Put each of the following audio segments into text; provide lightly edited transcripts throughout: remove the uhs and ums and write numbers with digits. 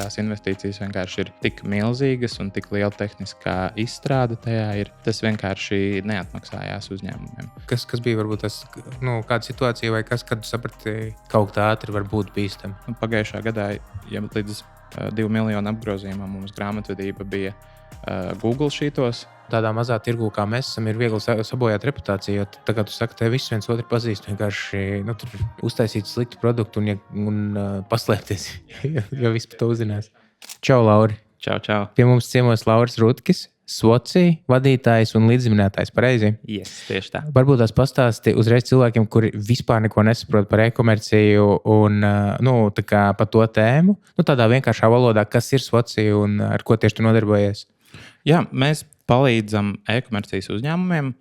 tās investīcijas vienkārši ir tik milzīgas un tik liela tehniskā izstrāde tajā ir. Tas vienkārši neatmaksājās uzņēmumiem. Kas bija varbūt tas, kāda situācija vai kas, kad tu saprati, kaut kā ātri var būt bīstami? Pagājušā gadā, ja līdz 2 miljonu apgrozījumam mums grāmatvedība bija Google šītos. Tādā mazā tirgū, kā mēs esam, ir viegli sabojāt reputāciju, jo tagad tu saki, te viss viens otru pazīst, vienkārši tur uztaisīt sliktu produktu un paslēpties, jo viss par to uzzinās. Čau, Lauri! Čau! Pie mums ciemos Lauris Rutskis, Svoci vadītājs un līdzminētājs, pareizi? Yes, tieši tā. Varbūt tās pastāsti uzreiz cilvēkiem, kuri vispār neko nesaprot par e-komerciju un tā kā par to tēmu, tādā vienkāršā valodā, kas ir Svoci un ar ko tieši tu nodarbojies? Jā, mēs palīdzam e-komercijas uzņēmumiem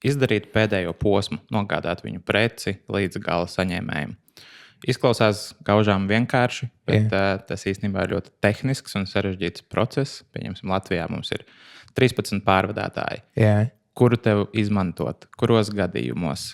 izdarīt pēdējo posmu, nogādāt viņu preci līdz gala saņēmējiem. Izklausās gaužām vienkārši, bet tas īstenībā ir ļoti tehnisks un sarežģīts process. Pieņemsim, Latvijā mums ir 13 pārvadātāji. Kuru tev izmantot, kuros gadījumos,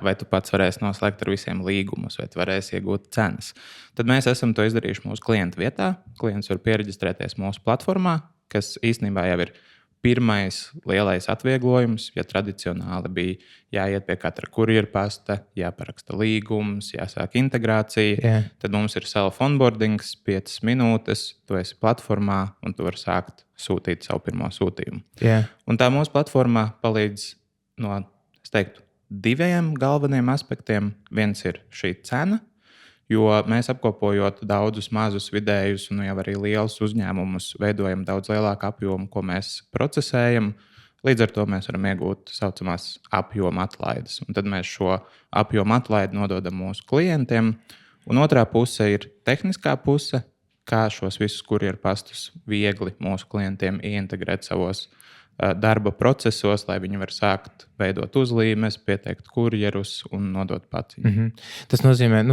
vai tu pats varēsi noslēgt ar visiem līgumus, vai tu varēsi iegūt cenas. Tad mēs esam to izdarījuši mūsu klientu vietā. Klients var pieregistrēties mūsu platformā, kas īstenībā jau ir pirmais lielais atvieglojums. Ja tradicionāli bija jāiet pie katra kurjera pasta, jāparaksta līgums, jāsāk integrācija, tad mums ir self-onboardings, 5 minūtes, tu esi platformā un tu vari sākt sūtīt savu pirmo sūtījumu. Un tā mūsu platformā palīdz no, es teiktu, 2 galveniem aspektiem. Viens ir šī cena, jo mēs apkopojot daudzus mazus, vidējus un jau arī lielus uzņēmumus, veidojam daudz lielāku apjomu, ko mēs procesējam. Līdz ar to mēs varam iegūt saucamās apjoma atlaides. Un tad mēs šo apjoma atlaidi nododam mūsu klientiem. Un otrā puse ir tehniskā puse, kā šos visus kurjeru pastus viegli mūsu klientiem ieintegrēt savos darba procesos, lai viņi var sākt veidot uzlīmes, pieteikt kurjerus un nodot paciņu. Tas nozīmē,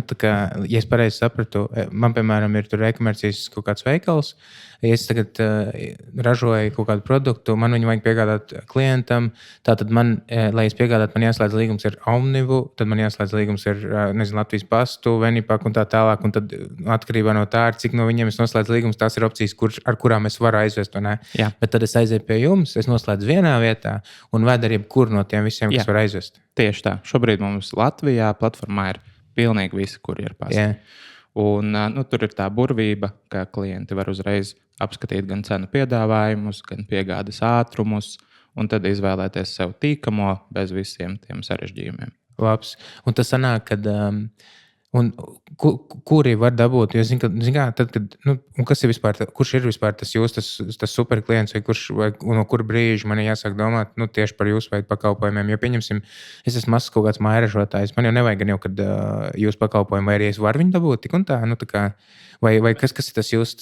ja es pareizi sapratu, man, piemēram, ir tur e-komercijas kaut kāds veikals. Ja es tagad ražoju kaut kādu produktu, man viņu vajag piegādāt klientam. Tātad man, lai es piegādātu, man jāslēdz līgums ar Omnivu, tad man jāslēdz līgums ar Latvijas pastu, Venipak un tā tālāk. Un tad atkarībā no tā, cik no viņiem es noslēdzu līgumus, tās ir opcijas, ar kurām es varu aizvest. Bet tad es aizēju pie jums, es noslēdzu vienā vietā un vedu ar jebkuru no tiem visiem, kas var aizvest. Tieši tā. Šobrīd mums Latvijā platformā ir pilnīgi visi kurjeru pasti. Un, tur ir tā burvība, ka klienti var uzreiz apskatīt gan cenu piedāvājumus, gan piegādes ātrumus, un tad izvēlēties sev tīkamo bez visiem tiem sarežģījumiem. Labs. Un tas sanāk, kad kuri var dabūt, jo tad, kad, kas ir vispār, kurš ir vispār tas jūs, tas superklients, vai no kura brīža man jāsāk domāt tieši par jūsu veidu pakalpojumiem, jo pieņemsim, es esmu mazs kaut kāds mājražotājs, man jau nevajag gan jau, kad jūs pakalpojumi, vai arī es varu viņu dabūt tik un tā, vai kas ir tas jūs,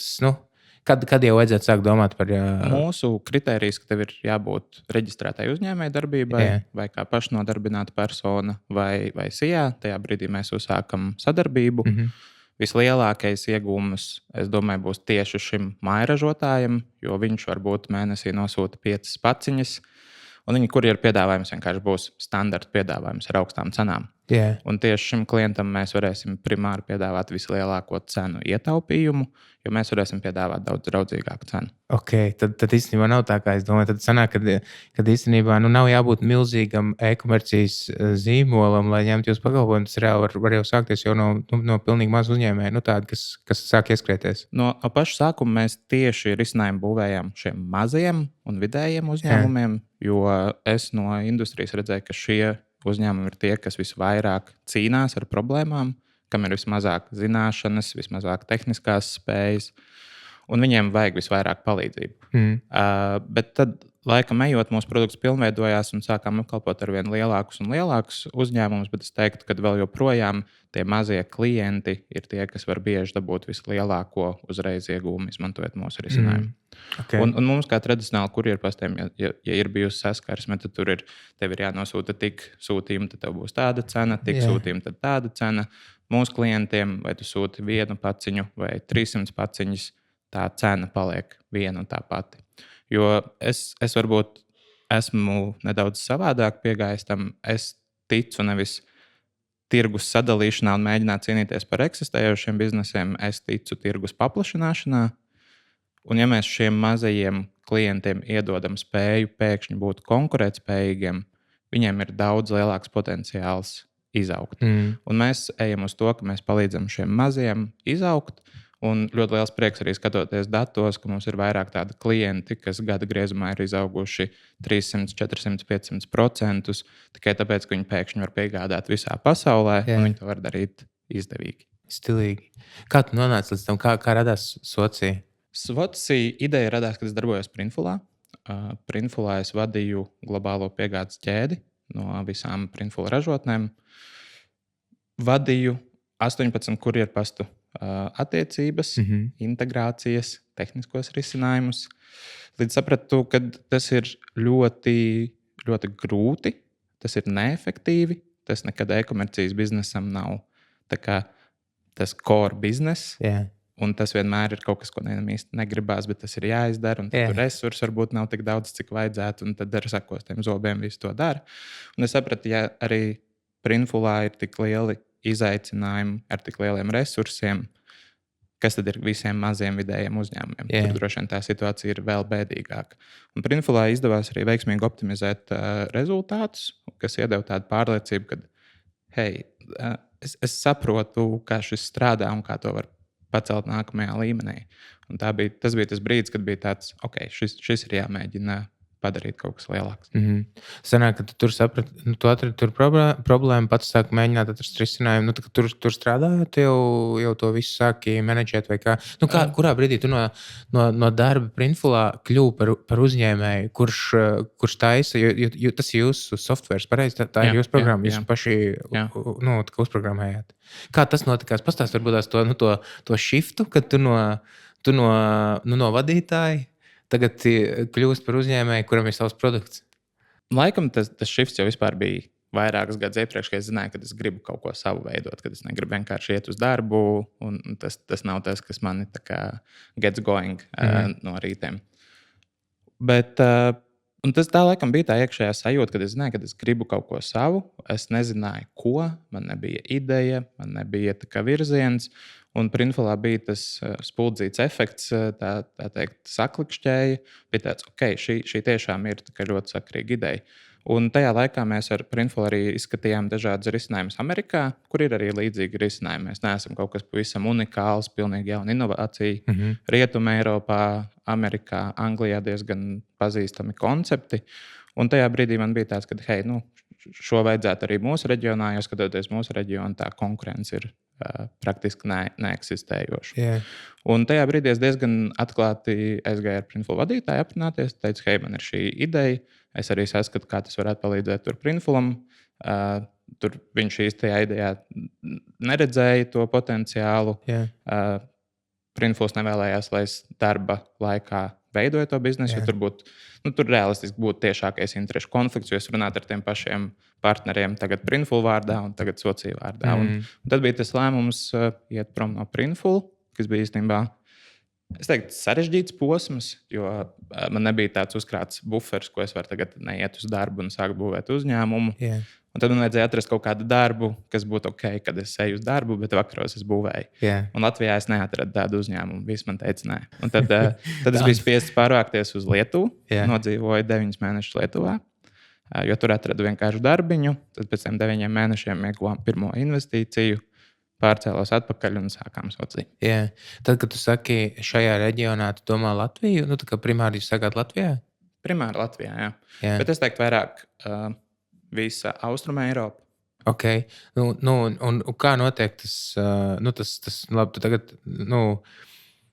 Kad jau vajadzētu sākt domāt par... Mūsu kritērijs, ka tev ir jābūt reģistrētai uzņēmēji darbībai, vai kā pašnodarbināta persona, vai SIA. Tajā brīdī mēs uzsākam sadarbību. Vislielākais iegūms, es domāju, būs tieši šim mājražotājam, jo viņš varbūt mēnesī nosūta 5 paciņas, un viņa kurjeru piedāvājums vienkārši būs standarta piedāvājums ar augstām cenām. Un tieši šim klientam mēs varēsim primāri piedāvāt vislielāko cenu ietaupījumu, jo mēs varēsim piedāvāt daudz draudzīgāku cenu. Tad īstenībā nav tā, kā es domāju. Tad sanāk, kad īstenībā nav jābūt milzīgam e-komercijas zīmolam, lai ņemtu jūs pakalpojumu. Tas reāli var jau sākties jau no pilnīgi maz uzņēmēju, tādi, kas sāk ieskrieties. No paša sākuma mēs tieši risinājumu būvējām šiem mazajiem un vidējiem uzņēmumiem, jo es no industrijas redzēju, ka šie uzņēmumi ir tie, kas visvairāk cīnās ar problēmām, kam ir vismazāk zināšanas, vismazāk tehniskās spējas, un viņiem vajag visvairāk palīdzību. Bet tad, laikam ejot, mūsu produkts pilnveidojās un sākām apkalpot ar vien lielākus un lielākus uzņēmumus, bet es teiktu, ka vēl joprojām tie mazie klienti ir tie, kas var bieži dabūt vislielāko uzreiz iegūmu, izmantojot mūsu risinājumu. Un mums, kā tradicionāli kurjeru pastiem, ja ir bijusi saskarsme, tad tev ir jānosūta tik sūtījumu, tad tev būs tāda cena, tik sūtījumu, tad tāda cena. Mūsu klientiem, vai tu sūti 1 paciņu vai 300 paciņas, tā cena paliek viena un tā pati. Jo es varbūt esmu nedaudz savādāk piegājis tam. Es ticu nevis tirgus sadalīšanā un mēģināt cīnīties par eksistējošiem biznesiem. Es ticu tirgus paplašināšanā. Un ja mēs šiem mazajiem klientiem iedodam spēju pēkšņi būt konkurētspējīgiem, viņiem ir daudz lielāks potenciāls izaugt. Un mēs ejam uz to, ka mēs palīdzam šiem mazajiem izaugt. Un ļoti liels prieks arī skatoties datos, ka mums ir vairāk tādi klienti, kas gada griezumā ir izauguši 300, 400, 500% tikai tāpēc, ka viņi pēkšņi var piegādāt visā pasaulē, un viņi to var darīt izdevīgi. Stilīgi. Kā tu nonāci līdz tam? Kā radās Socija? Socija ideja radās, kad es darbojos Printfulā. Printfulā es vadīju globālo piegādes ķēdi no visām Printfula ražotnēm. Vadīju 18 kurjerpastu attiecības, integrācijas, tehniskos risinājumus. Līdz sapratu, ka tas ir ļoti, ļoti grūti, tas ir neefektīvi, tas nekad e-komercijas biznesam nav tā kā tas core business. Un tas vienmēr ir kaut kas, ko īsti negribās, bet tas ir jāizdara. Un tad resursi varbūt nav tik daudz, cik vajadzētu. Un tad ar sakostiem zobiem visu to dara. Un es sapratu, ja arī Printfulā ir tik lieli izaicinājumi ar tik lieliem resursiem, kas tad ir visiem maziem vidējiem uzņēmumiem. Tur droši vien tā situācija ir vēl bēdīgāka. Un Printfulā izdevās arī veiksmīgi optimizēt rezultātus, kas iedeva tādu pārliecību, ka, hei, es saprotu, kā šis strādā un kā to var pacelt nākamajā līmenī. Un tas bija tas brīdis, kad bija tāds, ok, šis ir jāmēģina padarīt kaut kas lielāks. Sanāk, ka tu tur saprati, tu atradi tur problēmu, pats sāki mēģināt atrast risinājumu. Tur strādājot, jau to visu sāki menedžēt vai kā? Kurā brīdī tu no darba Printfulā kļuvi par uzņēmēju, kurš taisa, jo tas ir jūsu software, pareizi? Tā ir jūsu programma, jūs paši uzprogrammējāt. Kā tas notikās? Pastāst varbūt to shiftu, kad tu no vadītāja tagad kļūst par uzņēmēju, kuram ir savs produkts? Laikam tas shifts jau vispār bija vairākus gadus iepriekš, kad es zināju, ka es gribu kaut ko savu veidot, kad es negribu vienkārši iet uz darbu, un tas nav tas, kas mani tā kā gets going no rītiem. Bet un tas tā laikam bija tā iekšējā sajūta, kad es zināju, ka es gribu kaut ko savu. Es nezināju, ko, man nebija ideja, man nebija tā kā virziens. Un Printfulā bija tas spuldzīts efekts, tā teikt, saklikšķēja. Bija tāds, ok, šī tiešām ir ļoti sakrīga ideja. Un tajā laikā mēs ar Printfulu arī izskatījām dažādas risinājumus Amerikā, kur ir arī līdzīgi risinājumi. Mēs neesam kaut kas pavisam unikāls, pilnīgi jauna inovācija. Rietumē, Eiropā, Amerikā, Anglijā diezgan pazīstami koncepti. Un tajā brīdī man bija tāds, ka, hei, šo vajadzētu arī mūsu reģionā, jo skatoties mūsu reģionu, tā konkurence ir praktiski neeksistējoša. Un tajā brīdī es diezgan atklāti aizgāju ar Printfulu vadītāju aprunāties. Teicu, hei, man ir šī ideja. Es arī saskatu, kā tas varētu palīdzēt Printfulam. Tur viņš īstajā idejā neredzēja to potenciālu. Printfuls nevēlējās, lai es darba laikā veidoju to biznesu, jo tur realistiski būtu tiešākais interešu konflikts, jo es runātu ar tiem pašiem partneriem tagad Printful vārdā un tagad Socija vārdā. Un tad bija tas lēmums iet prom no Printful, kas bija īstenībā, es teiktu, sarežģīts posms, jo man nebija tāds uzkrāts buferis, ko es varu tagad neiet uz darbu un sākt būvēt uzņēmumu. Un tad man vajadzēja atrast kaut kādu darbu, kas būtu ok, kad es eju uz darbu, bet vakaros es būvēju. Un Latvijā es neatradu tādu uzņēmumu. Visi man teica, nē. Un tad es biju spiests pārvākties uz Lietuvu. Nodzīvoju 9 mēnešus Lietuvā, jo tur atradu vienkāršu darbiņu. Tad pēc 9 mēnešiem ieguvām pirmo investīciju, pārcēlos atpakaļ un sākām Sociju. Tad, kad tu saki, šajā reģionā tu domā Latviju, tā kā primāri jūs sakāt Latvijā? Primāri Latvijā, jā. Bet es teiktu vairāk visa Austruma Eiropa. Ok. Un kā notiek tas labi, tu tagad,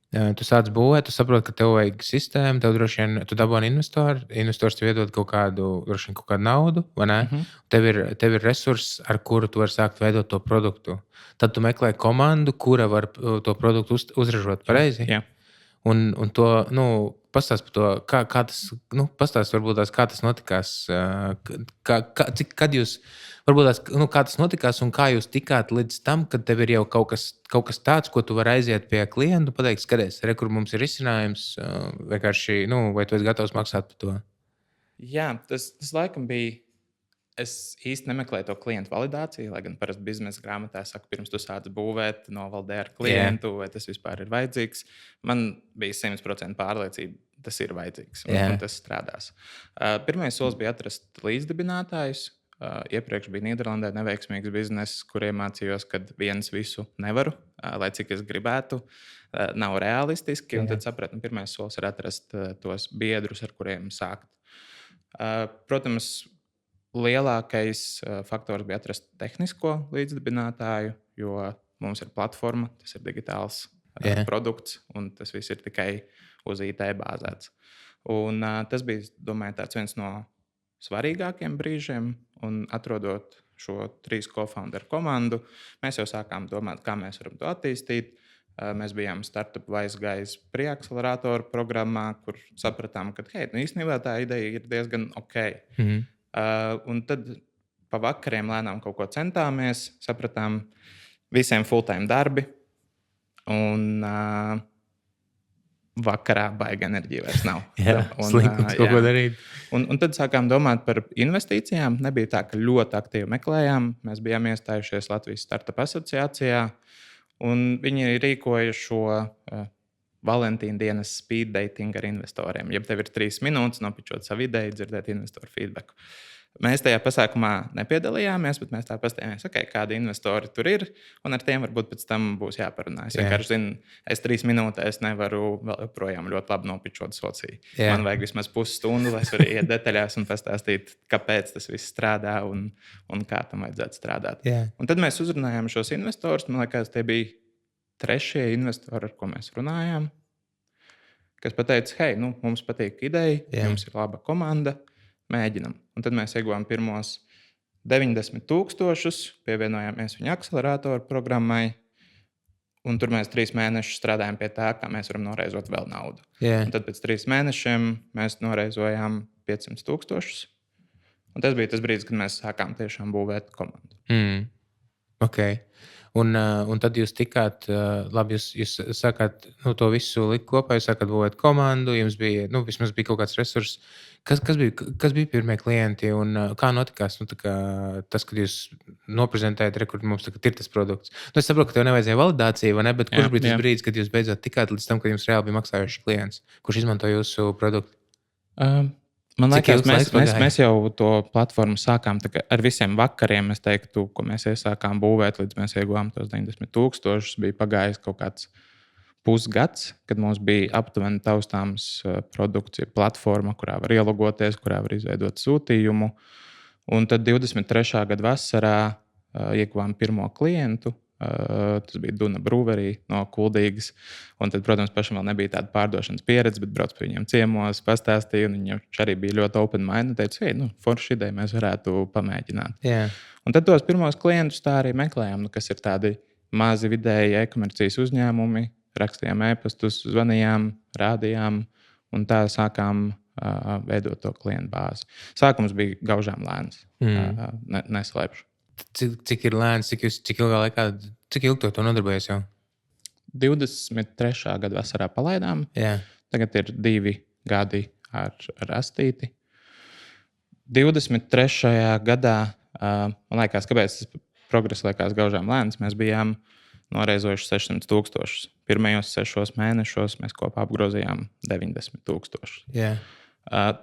tu sāc būvēt, tu saproti, ka tev vajag sistēmu, tev droši vien, tu dabūni investoru, investors tev iedod kaut kādu naudu, vai ne? Tev ir resurss, ar kuru tu vari sākt veidot to produktu. Tad tu meklē komandu, kura var to produktu uzražot, pareizi? Jā. Un to, pastāst par to, kā tas, pastāst varbūt tās, kā tas notikās, kad jūs, varbūt tās, kā tas notikās un kā jūs tikāt līdz tam, kad tev ir jau kaut kas tāds, ko tu vari aiziet pie klientu, pateikt, skaties, kur mums ir risinājums, vienkārši, vai tu esi gatavs maksāt par to? Jā, tas laikam bija Es īsti nemeklēju to klientu validāciju, lai gan parasti biznesa grāmatā saka, pirms tu sāc būvēt, novalidē ar klientu, vai tas vispār ir vajadzīgs. Man bija 100% pārliecība, tas ir vajadzīgs un tas strādās. Pirmais solis bija atrast līdzdibinātājus. Iepriekš bija Nīderlandē neveiksmīgs bizness, kur iemācījos, ka viens visu nevaru, lai cik es gribētu. Nav realistiski. Tad sapratu, ka pirmais solis ir atrast tos biedrus, ar kuriem sākt. Protams, lielākais faktors bija atrast tehnisko līdzdibinātāju, jo mums ir platforma, tas ir digitāls produkts, un tas viss ir tikai uz IT bāzēts. Un, tas bija, domāju, viens no svarīgākiem brīžiem, un atrodot šo 3 co-founderu komandu, mēs jau sākām domāt, kā mēs varam to attīstīt. Mēs bijām Startup Wise Guys preakceleratoru programmā, kur sapratām, ka īstenībā tā ideja ir diezgan ok. Un tad pa vakariem lēnām kaut ko centāmies, sapratām visiem full-time darbi, un vakarā baigi enerģija vairs nav. Slinkums kaut ko darīt. Un tad sākām domāt par investīcijām. Nebija tā, ka ļoti aktīvi meklējām. Mēs bijām iestājušies Latvijas Startup asociācijā, un viņi rīkoja šo Valentīna dienas speed dating ar investoriem. Ja tev ir 3 minūtes nopičot savu ideju, dzirdēt investoru feedbacku. Mēs tajā pasākumā nepiedalījāmies, bet mēs tā paskatījāmies, kādi investori tur ir, un ar tiem varbūt pēc tam būs jāparunā. Es vienkārši zinu, es 3 minūtēs nevaru vēl joprojām ļoti labi nopičot sociju. Man vajag vismaz pusstundu, lai es varu iet detaļās un pastāstīt, kāpēc tas viss strādā un kā tam vajadzētu strādāt. Un tad mēs uzrunājām šos investorus. Man liekas, tie bija 3. investori, ar ko mēs runājām, kas pateica, hei, mums patīk ideja, jums ir laba komanda, mēģinam. Un tad mēs ieguvām pirmos 90,000, pievienojāmies viņa akceleratoru programmai, un tur mēs 3 mēnešus strādājām pie tā, kā mēs varam noreizot vēl naudu. Un tad pēc 3 mēnešiem mēs noreizojām 500,000. Un tas bija tas brīdis, kad mēs sākām tiešām būvēt komandu. Okay. Un tad jūs tikāt, labi, jūs sākāt to visu likt kopā, jūs sākāt būvēt komandu, jums bija, vismaz bija kaut kāds resurss. Kas bija pirmie klienti un kā notikās tas, kad jūs noprezentējat, kur mums ir tas produkts? Es saprotu, ka tev nevajadzēja validācija, vai ne? Bet kurš bija tas brīdis, kad jūs beidzot tikāt līdz tam, kad jums reāli bija maksājošs klients? Kurš izmanto jūsu produktu? Man liekas, mēs jau to platformu sākām ar visiem vakariem. Es teiktu, ko mēs iesākām būvēt, līdz mēs ieguvām tos 90,000. Bija pagājis kaut kāds pusgads, kad mums bija aptuveni taustāms produkts, platforma, kurā var ielogoties, kurā var izveidot sūtījumu. Un tad 23. gada vasarā ieguvām pirmo klientu. Tas bija Duna Brewery no Kuldīgas. Un tad, protams, pašam vēl nebija tāda pārdošanas pieredze, bet brauc pie viņiem ciemos, pastāstīja. Viņš arī bija ļoti open mind un teica, forši ideja, mēs varētu pamēģināt. Un tad tos pirmos klientus tā arī meklējām, kas ir tādi mazi vidēji e-komercijas uzņēmumi. Rakstījām e-pastus, zvanījām, rādījām un tā sākām veidot to klientu bāzi. Sākums bija gaužām lēns, neslēpšu. Cik ir lēns, cik ilgā laikā, cik ilgi to nodarbojas jau? 23. gada vasarā palaidām. Tagad ir 2 gadi ar Astīti. 23. gadā, man liekas, kāpēc tas progress liekas gaužām lēns, mēs bijām noreizojuši 600,000. Pirmajos 6 mēnešos mēs kopā apgrozījām 90,000.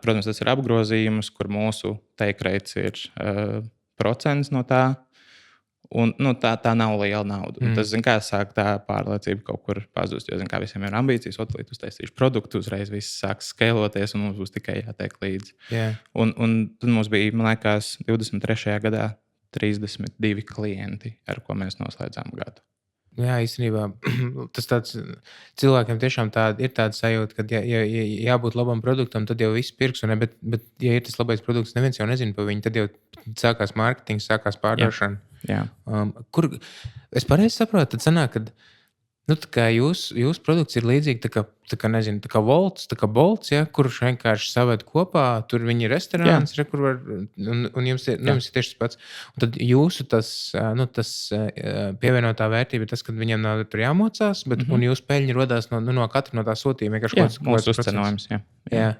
Protams, tas ir apgrozījums, kur mūsu take rates ir procents no tā. Un, tā nav liela nauda. Tas, sāk tā pārliecība kaut kur pazust. Jo, visiem ir ambīcijas, otrlīt uztaisīšu produktu, uzreiz viss sāks skaloties un mums būs tikai jātiek līdzi. Un tad mums bija, man liekas, 23. gadā 32 klienti, ar ko mēs noslēdzām gadu. Jā, īstenībā tas tāds cilvēkiem tiešām ir tāda sajūta, ka ja jābūt labam produktam, tad jau viss pirks. Bet ja ir tas labais produkts, neviens jau nezina par viņu, tad jau sākās mārketings, sākās pārdošana. Jā. Kur es pareizi saprotu, tad sanāk, ka Nu, tā kā jūsu produkts ir līdzīgi tā kā, nezinu, tā kā Volts, tā kā Bolts, ja, kurš vienkārši saved kopā, tur viņi ir restorāns, kur var, un jums ir tieši tas pats. Un tad jūsu tas pievienotā vērtība ir tas, ka viņiem nav tur jāmocās, bet, un jūsu peļņa rodās no katra no tā sūtījuma. Vienkārši jā, mūsu uzcenojums, jā.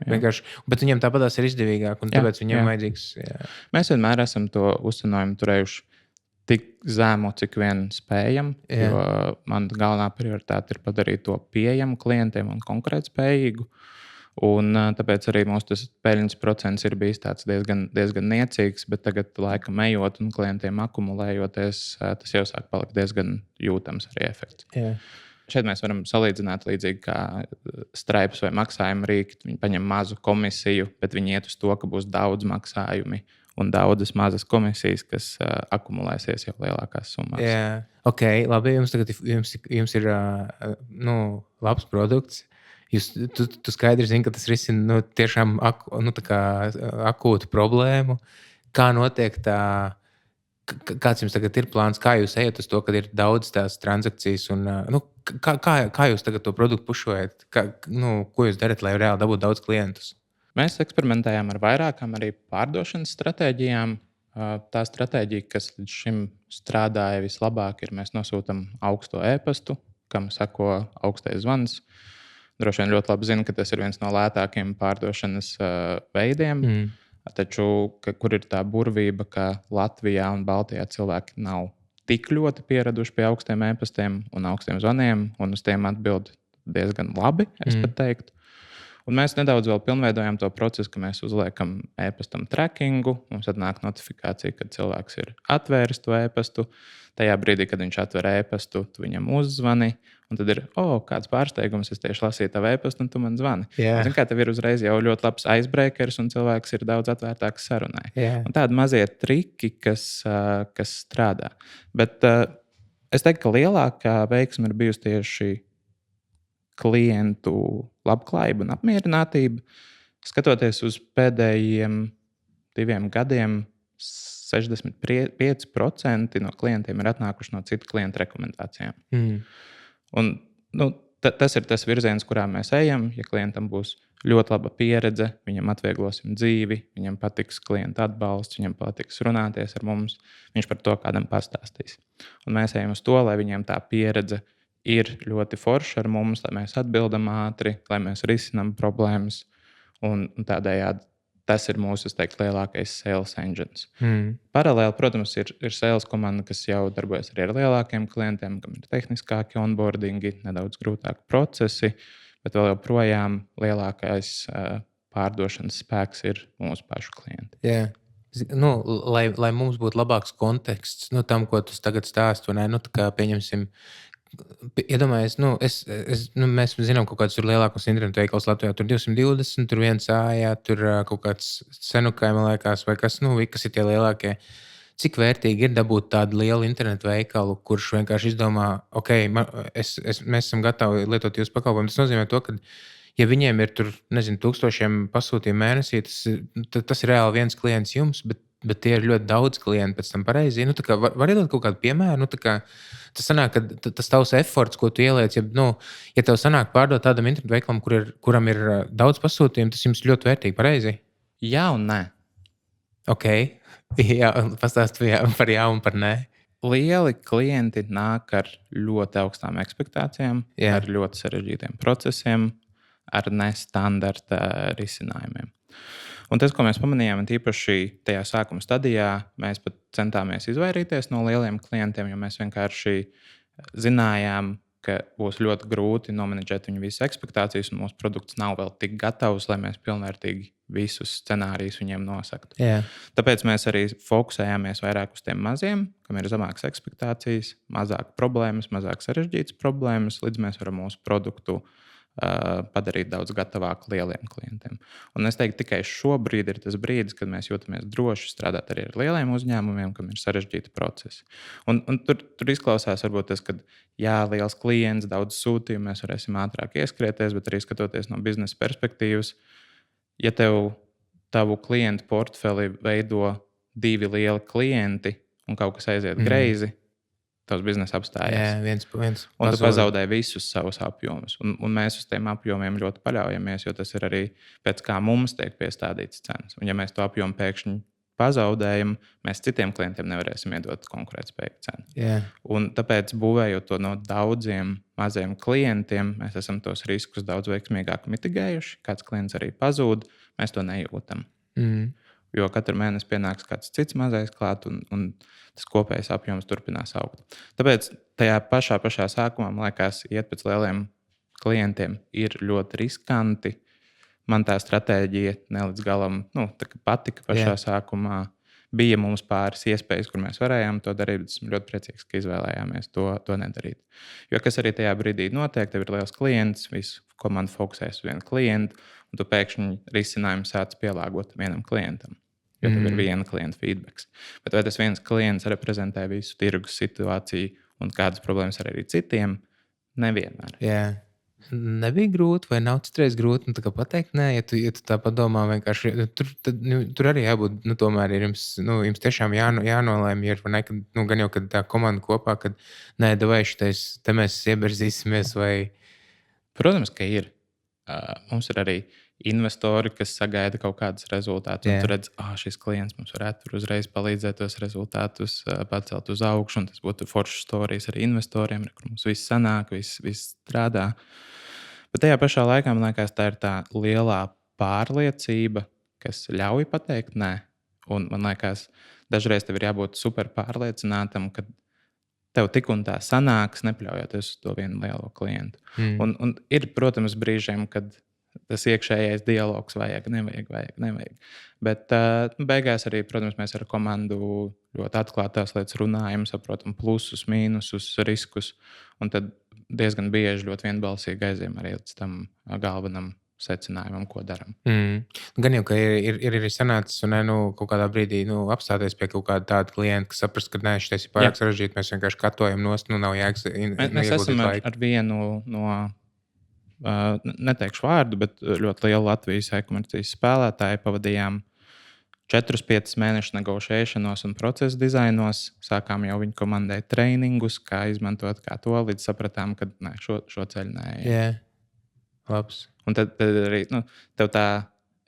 Vienkārši, bet viņiem tāpatās ir izdevīgāk, un tāpēc viņiem vajadzīgs. Jā. Mēs vienmēr esam to uzcenojumu turējuši tik zēmu, cik vien spējam. Jo mana galvenā prioritāte ir padarīt to pieejamu klientiem un konkurētspējīgu. Un tāpēc arī mūsu peļņas procents ir bijis diezgan niecīgs, bet tagad laikam ejot un klientiem akumulējoties, tas jau sāk palikt diezgan jūtams arī efekts. Jā. Šeit mēs varam salīdzināt līdzīgi kā Stripes vai maksājuma rīki. Viņi paņem mazu komisiju, bet viņi iet uz to, ka būs daudz maksājumi un daudzas mazas komisijas, kas akumulēsies jau lielākās summās. Jā, ok, labi. Jums ir labs produkts. Tu skaidri zini, ka tas risina tiešām akūtu problēmu. Kā notiek tā? Kāds jums tagad ir plāns? Kā jūs ejat uz to, kad ir daudz tās transakcijas? Un, kā jūs tagad to produktu pušojat? Ko jūs darat, lai reāli dabūtu daudz klientus? Mēs eksperimentējām ar vairākām arī pārdošanas stratēģijām. Tā stratēģija, kas līdz šim strādāja vislabāk, ir mēs nosūtām augsto e-pastu, kam seko augstais zvans. Droši vien ļoti labi zinu, ka tas ir viens no lētākajiem pārdošanas veidiem. Taču, kur ir tā burvība, ka Latvijā un Baltijā cilvēki nav tik ļoti pieraduši pie augstiem e-pastiem un augstiem zvaniem, un uz tiem atbild diezgan labi, es pat teiktu. Un mēs nedaudz vēl pilnveidojam to procesu, ka mēs uzliekam e-pastam trackingu. Mums atnāk notifikācija, kad cilvēks ir atvēris to e-pastu. Tajā brīdī, kad viņš atver e-pastu, tu viņam uzzvani. Un tad ir, kāds pārsteigums, es tieši lasīju tavu e-pastu, un tu man zvani. Zini, kā tev ir uzreiz jau ļoti labs icebreakers, un cilvēks ir daudz atvērtāks sarunai. Un tādi mazie triki, kas strādā. Bet es teiktu, ka lielākā veiksme ir bijusi tieši klientu labklājība un apmierinātība. Skatoties uz pēdējiem 2 gadiem, 65% no klientiem ir atnākuši no citu klientu rekomendācijām. Un, tas ir tas virziens, kurā mēs ejam. Ja klientam būs ļoti laba pieredze, viņam atvieglosim dzīvi, viņam patiks klienta atbalsts, viņam patiks runāties ar mums, viņš par to kādam pastāstīs. Un mēs ejam uz to, lai viņiem tā pieredze ir ļoti forša ar mums, lai mēs atbildam ātri, lai mēs risinām problēmas. Un tādējādi tas ir mūsu, es teiktu, lielākais sales engine. Paralēli, protams, ir sales komanda, kas jau darbojas arī ar lielākiem klientiem, kam ir tehniskāki onboardingi, nedaudz grūtāki procesi, bet vēl joprojām lielākais pārdošanas spēks ir mūsu pašu klienti. Yeah. Lai mums būtu labāks konteksts tam, ko tu tagad stāsti, vai ne? Tā kā pieņemsim. Iedomājies, mēs zinām kaut kādus lielākus internetu veikalus Latvijā. Tur 220, tur viens ājā, tur kaut kāds Senukai, man liekas, vai kas ir tie lielākie. Cik vērtīgi ir dabūt tādu lielu internetu veikalu, kurš vienkārši izdomā, mēs esam gatavi lietot jūsu pakalpojumu. Tas nozīmē to, ka, ja viņiem ir tur, 1000 pasūtījumu mēnesī, tas ir reāli viens klients jums, bet tie ir ļoti daudz klientu pēc tam pareizi. Var iedot kaut kādu piemēru? Tas sanāk, ka tas tavs efforts, ko tu ieliec, ja tev sanāk pārdot tādam internetu veikalam, kuram ir daudz pasūtījumu, tas jums ļoti vērtīgi, pareizi? Jā un nē. Ok, jā, pastāst par jā un par nē. Lieli klienti nāk ar ļoti augstām expectācijām, ar ļoti sarežģītiem procesiem, ar nestandarta risinājumiem. Un tas, ko mēs pamanījām, tīpaši tajā sākuma stadijā, mēs pat centāmies izvairīties no lieliem klientiem, jo mēs vienkārši zinājām, ka būs ļoti grūti nomenedžēt viņu visas expectācijas, un mūsu produkts nav vēl tik gatavs, lai mēs pilnvērtīgi visus scenārijus viņiem nosaktu. Tāpēc mēs arī fokusējāmies vairāk uz tiem maziem, kam ir zemākas expectācijas, mazāk problēmas, mazāk sarežģītas problēmas, līdz mēs varam mūsu produktu padarīt daudz gatavāku lieliem klientiem. Un es teiktu, tikai šobrīd ir tas brīdis, kad mēs jūtamies droši strādāt arī ar lieliem uzņēmumiem, kam ir sarežģīti procesi. Un tur izklausās varbūt tas, ka liels klients, daudz sūtījumu, mēs varēsim ātrāk ieskrieties, bet arī skatoties no biznesa perspektīvas, ja tavu klientu portfeli veido 2 lieli klienti un kaut kas aiziet greizi, tavs biznesa apstājies. Viens Un tu pazaudēji visus savus apjomus. Un mēs uz tiem apjomiem ļoti paļaujamies, jo tas ir arī pēc kā mums tiek piestādītas cenas. Un ja mēs to apjomu pēkšņi pazaudējam, mēs citiem klientiem nevarēsim iedot konkurētspējīgu cenu. Yeah. Un tāpēc, būvējot to no daudziem maziem klientiem, mēs esam tos riskus daudz veiksmīgāk mitigējuši. Kāds klients arī pazūd, mēs to nejūtam. Jo katru mēnesi pienāks kāds cits mazais klāt, un tas kopējais apjoms turpinās augt. Tāpēc tajā pašā sākumā, man liekas, iet pēc lieliem klientiem ir ļoti riskanti. Man tā stratēģija ne līdz galam patika pašā sākumā. Bija mums pāris iespējas, kur mēs varējām to darīt, bet esmu ļoti priecīgs, ka izvēlējāmies to nedarīt. Jo kas arī tajā brīdī notiek, tev ir liels klients, visu komandu fokusēs uz vienu klientu, un tu pēkšņi risinājumu sāc pielāgot vienam klientam. Jo tev ir viena klienta feedbacks. Bet vai tas viens klients reprezentē visu tirgus situāciju un kādas problēmas arī citiem? Nevienmēr. Yeah. Nebija grūti, vai nav citreiz grūti pateikt, nē, ja tu tā padomā, vienkārši tur arī jābūt, tomēr ir jums tiešām jānolēm, vai ne, kad, gan jau, kad tā komanda kopā, kad nē, vai šitais, te mēs ieberzīsimies, vai... Protams, ka ir. Mums ir arī investori, kas sagaida kaut kādus rezultātus. Un tu redz, šis klients mums varētu uzreiz palīdzēt tos rezultātus pacelt uz augšu, un tas būtu foršs stāsts arī investoriem, kur mums viss sanāk, viss strādā. Bet tajā pašā laikā, man liekas, tā ir tā lielā pārliecība, kas ļauj pateikt nē. Un man liekas, dažreiz tev ir jābūt super pārliecinātam, ka tev tik un tā sanāks, nepļaujoties uz to vienu lielo klientu. Un ir, protams, brīžiem, kad tas iekšējais dialogs nevajag. Bet beigās arī, protams, mēs ar komandu ļoti atklāti tās lietas runājam, saprotam plusus, mīnusus, riskus. Un tad diezgan bieži ļoti vienbalsīgi aizējām arī līdz tam galvenam secinājumam, ko darām. Gan jau, ka ir arī sanācis un kaut kādā brīdī apstāties pie kaut kāda tāda klienta, kas saprast, ka šitais ir pārāk sarežģīti, mēs vienkārši katojam nost, nav jēgas. Mēs esam ar vienu no, neteikšu vārdu, bet ļoti lielu Latvijas e-komercijas spēlētāju pavadījām 4-5 mēnešu negotiēšanos un procesa dizainos. Sākām jau viņu komandai trainingus, kā izmantot kā to, līdz sapratām, ka šo ceļu nē. Yeah. Labs. Un tad arī tev tā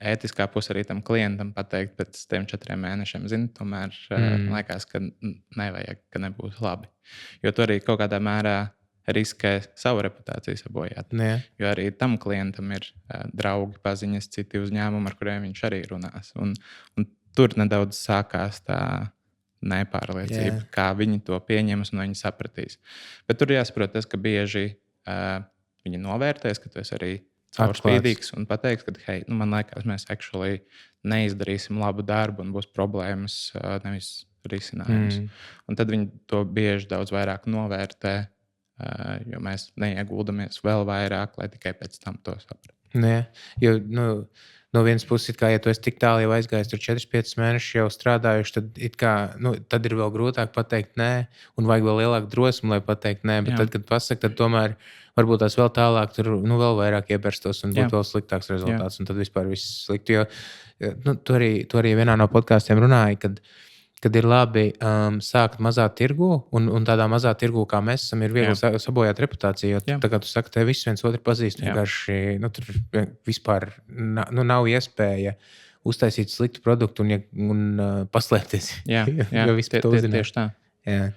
ētiskā puse arī tam klientam pateikt pēc tiem 4 mēnešiem, tomēr man liekas, ka nevajag, ka nebūs labi. Jo tu arī kaut kādā mērā riskē savu reputāciju sabojāt. Yeah. Jo arī tam klientam ir draugi, paziņas, citi uzņēmumi, ar kuriem viņš arī runās. Un tur nedaudz sākās tā nepārliecība, kā viņi to pieņems un viņi sapratīs. Bet tur jāsaprot tas, ka bieži viņi novērtēs, ka tu esi arī caurspīdīgs un pateiks, ka hei, man liekas, mēs actually neizdarīsim labu darbu un būs problēmas, nevis risinājums. Un tad viņi to bieži daudz vairāk novērtē, jo mēs neieguldamies vēl vairāk, lai tikai pēc tam to saprastu. Nē, jo no vienas puses, ja tu esi tik tālu jau aizgājis, tur 4-5 mēnešus jau strādājuši, tad ir vēl grūtāk pateikt nē, un vajag vēl lielāku drosmi, lai pateikt nē. Bet tad, kad pasaka, tad tomēr varbūt tās vēl tālāk, tur vēl vairāk ieberstos un būtu vēl sliktāks rezultāts. Un tad vispār viss slikti. Jo tu arī vienā no podkāstiem runāji, kad ir labi sākt mazā tirgu, un tādā mazā tirgu, kā mēs esam, ir viegli sabojāt reputāciju. Jo tā kā tu saki, te visi viens otru pazīst, vienkārši tur vispār nav iespēja uztaisīt sliktu produktu un paslēpties. Jo vispār to uzzina. Tieši tā. Jā.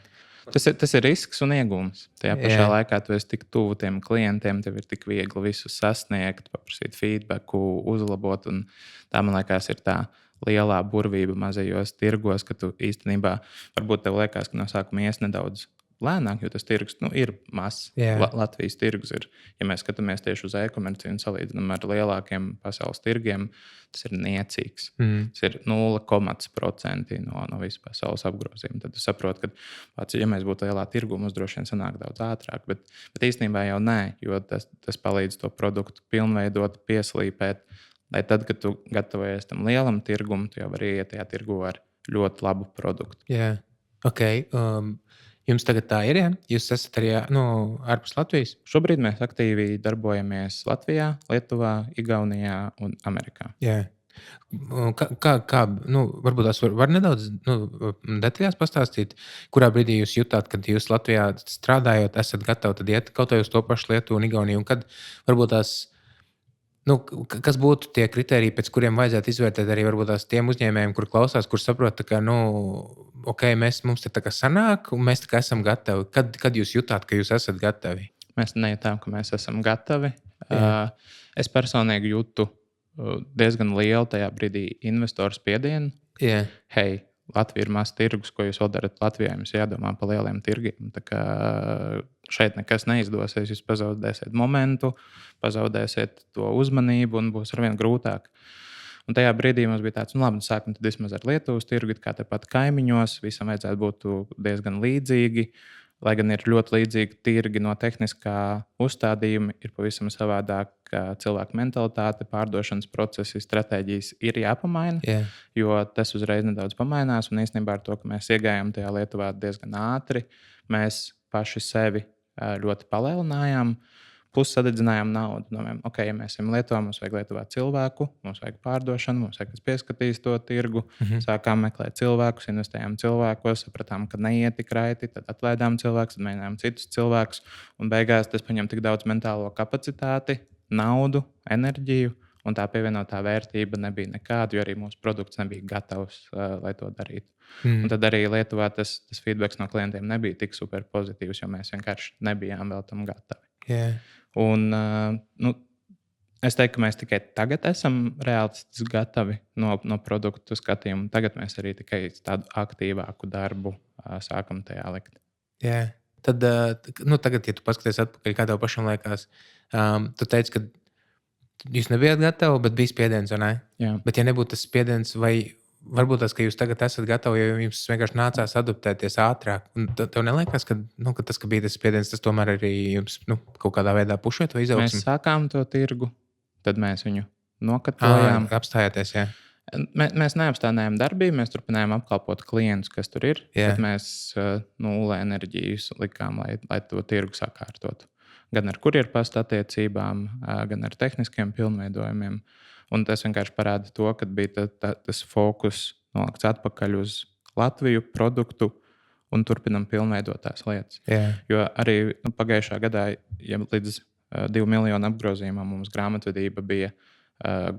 Tas ir risks un iegūms. Tajā pašā laikā tu esi tik tuvu tiem klientiem, tev ir tik viegli visu sasniegt, paprasīt feedbacku, uzlabot. Un tā, man liekas, ir tā lielā burvība mazajos tirgos, ka tu īstenībā varbūt tev liekas, ka no sākuma ies nedaudz lēnāk, jo tas tirgus ir mazs. Latvijas tirgus ir, ja mēs skatāmies tieši uz e-komerciju un salīdzinām ar lielākiem pasaules tirgiem, tas ir niecīgs. Tas ir 0,% no visu pasaules apgrozījuma. Tad tu saproti, ka ja mēs būtu lielā tirgu, mums droši vien sanāk daudz ātrāk, bet īstenībā jau nē, jo tas palīdz to produktu pilnveidot, pieslīpēt, lai tad, kad tu gatavojies tam lielam tirgum, tu jau vari iet tajā tirgu ar ļoti labu produktu. Jā, ok. Jums tagad tā ir, ja? Jūs esat arī ārpus Latvijas? Šobrīd mēs aktīvi darbojamies Latvijā, Lietuvā, Igaunijā un Amerikā. Jā. Varbūt tās var nedaudz detaļās pastāstīt, kurā brīdī jūs jutāt, kad jūs Latvijā strādājot, esat gatavi tad iet kaut vai uz to pašu Lietuvu un Igauniju, un kad varbūt tās, kas būtu tie kriteriji, pēc kuriem vajadzētu izvērtēt arī varbūt tās tiem uzņēmējiem, kur klausās, kur saprot, ka, ok, mums te tā kā sanāk, un mēs tā kā esam gatavi. Kad jūs jutāt, ka jūs esat gatavi? Mēs nejūtām, ka mēs esam gatavi. Es personīgi jūtu diezgan lielu tajā brīdī investoru spiedienu. Yeah. Hei, Latvija ir mazs tirgus, ko jūs vēl darat Latvijā. Jums jādomā par lieliem tirgiem. Tā kā šeit nekas neizdosies. Jūs pazaudēsiet momentu, pazaudēsiet to uzmanību un būs arvien grūtāk. Un tajā brīdī mums bija tāds, labi, sākam tad vismaz ar Lietuvas tirgu, kā tepat kaimiņos. Visam vajadzētu būt diezgan līdzīgi. Lai gan ir ļoti līdzīgi tirgi no tehniskā uzstādījuma, ir pavisam savādāk cilvēku mentalitāte, pārdošanas procesi, stratēģijas ir jāpamaina, jo tas uzreiz nedaudz pamainās. Un īstenībā ar to, ka mēs iegājām tajā Lietuvā diezgan ātri, mēs paši sevi ļoti palielinājām. Plus sadedzinājām naudu. Okay, ja mēs esam Lietuvā, mums vajag Lietuvā cilvēku, mums vajag pārdošanu, mums vajag, kas pieskatīs to tirgu. Sākām meklēt cilvēkus, investējām cilvēkos, sapratām, ka neiet tik raiti, tad atlaidām cilvēkus, tad mēģinājām citus cilvēkus. Un beigās tas paņem tik daudz mentālo kapacitāti, naudu, enerģiju, un tā pievienotā vērtība nebija nekāda, jo arī mūsu produkts nebija gatavs, lai to darītu. Un tad arī Lietuvā tas feedbacks no klientiem nebija tik super pozitīvs, jo mēs vienkārši nebijām vēl tam gatavi. Yeah. Un, es teiktu, ka mēs tikai tagad esam reāli gatavi no produktu skatījuma. Tagad mēs arī tikai tādu aktīvāku darbu sākam tajā likt. Yeah. Tad, tagad, ja tu paskaties atpakaļ, kā tev pašam liekas, tu teici, ka jūs nebijāt gatavi, bet bija spiediens, vai ne? Jā. Bet ja nebūtu tas spiediens, vai varbūt tas, ka jūs tagad esat gatavi, jo jums vienkārši nācās adaptēties ātrāk. Un tev neliekas, ka tas, ka bija tas spiediens, tas tomēr arī jums kaut kādā veidā pušot vai izaugsmi? Mēs sākām to tirgu, tad mēs viņu nokatojām. Apstājāties, jā. Mēs neapstājām darbību, mēs turpinājām apkalpot klientus, kas tur ir. Yeah. Tad mēs nulle enerģijas likām, lai to tirgu sakārtotu. Gan ar kurjerpasta attiecībām, gan ar tehniskiem pilnveidojumiem. Un tas vienkārši parāda to, ka bija tas fokus nolikts atpakaļ uz Latviju, produktu un turpinam pilnveidot tās lietas. Yeah. Jo arī pagājušā gadā, ja līdz 2 miljonu apgrozījumam mums grāmatvedība bija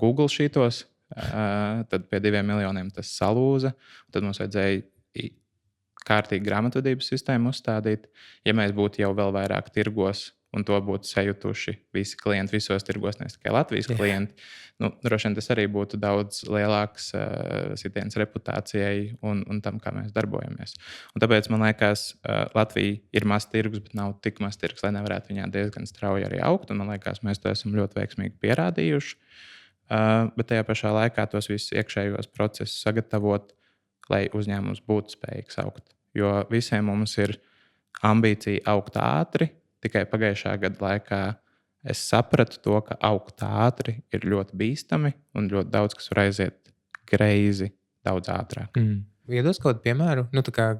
Google šītos, tad pie 2 miljoniem tas salūza. Tad mums vajadzēja kārtīgi grāmatvedības sistēmu uzstādīt. Ja mēs būtu jau vēl vairāk tirgos, un to būtu sajutuši visi klienti visos tirgos, ne tikai Latvijas klienti, droši vien tas arī būtu daudz lielāks sitiens reputācijai un tam, kā mēs darbojamies. Un tāpēc man liekas, Latvija ir mazs tirgus, bet nav tik mazs tirgus, lai nevarētu viņā diezgan strauji arī augt. Un man liekas, mēs to esam ļoti veiksmīgi pierādījuši. Bet tajā pašā laikā tos visus iekšējos procesus sagatavot, lai uzņēmums būtu spējīgs augt. Jo visiem mums ir ambīcija augt ātri. Tikai pagājušā gada laikā es sapratu to, ka augt ātri ir ļoti bīstami un ļoti daudz, kas var aiziet greizi daudz ātrāk. Iedos kaut kādu piemēru,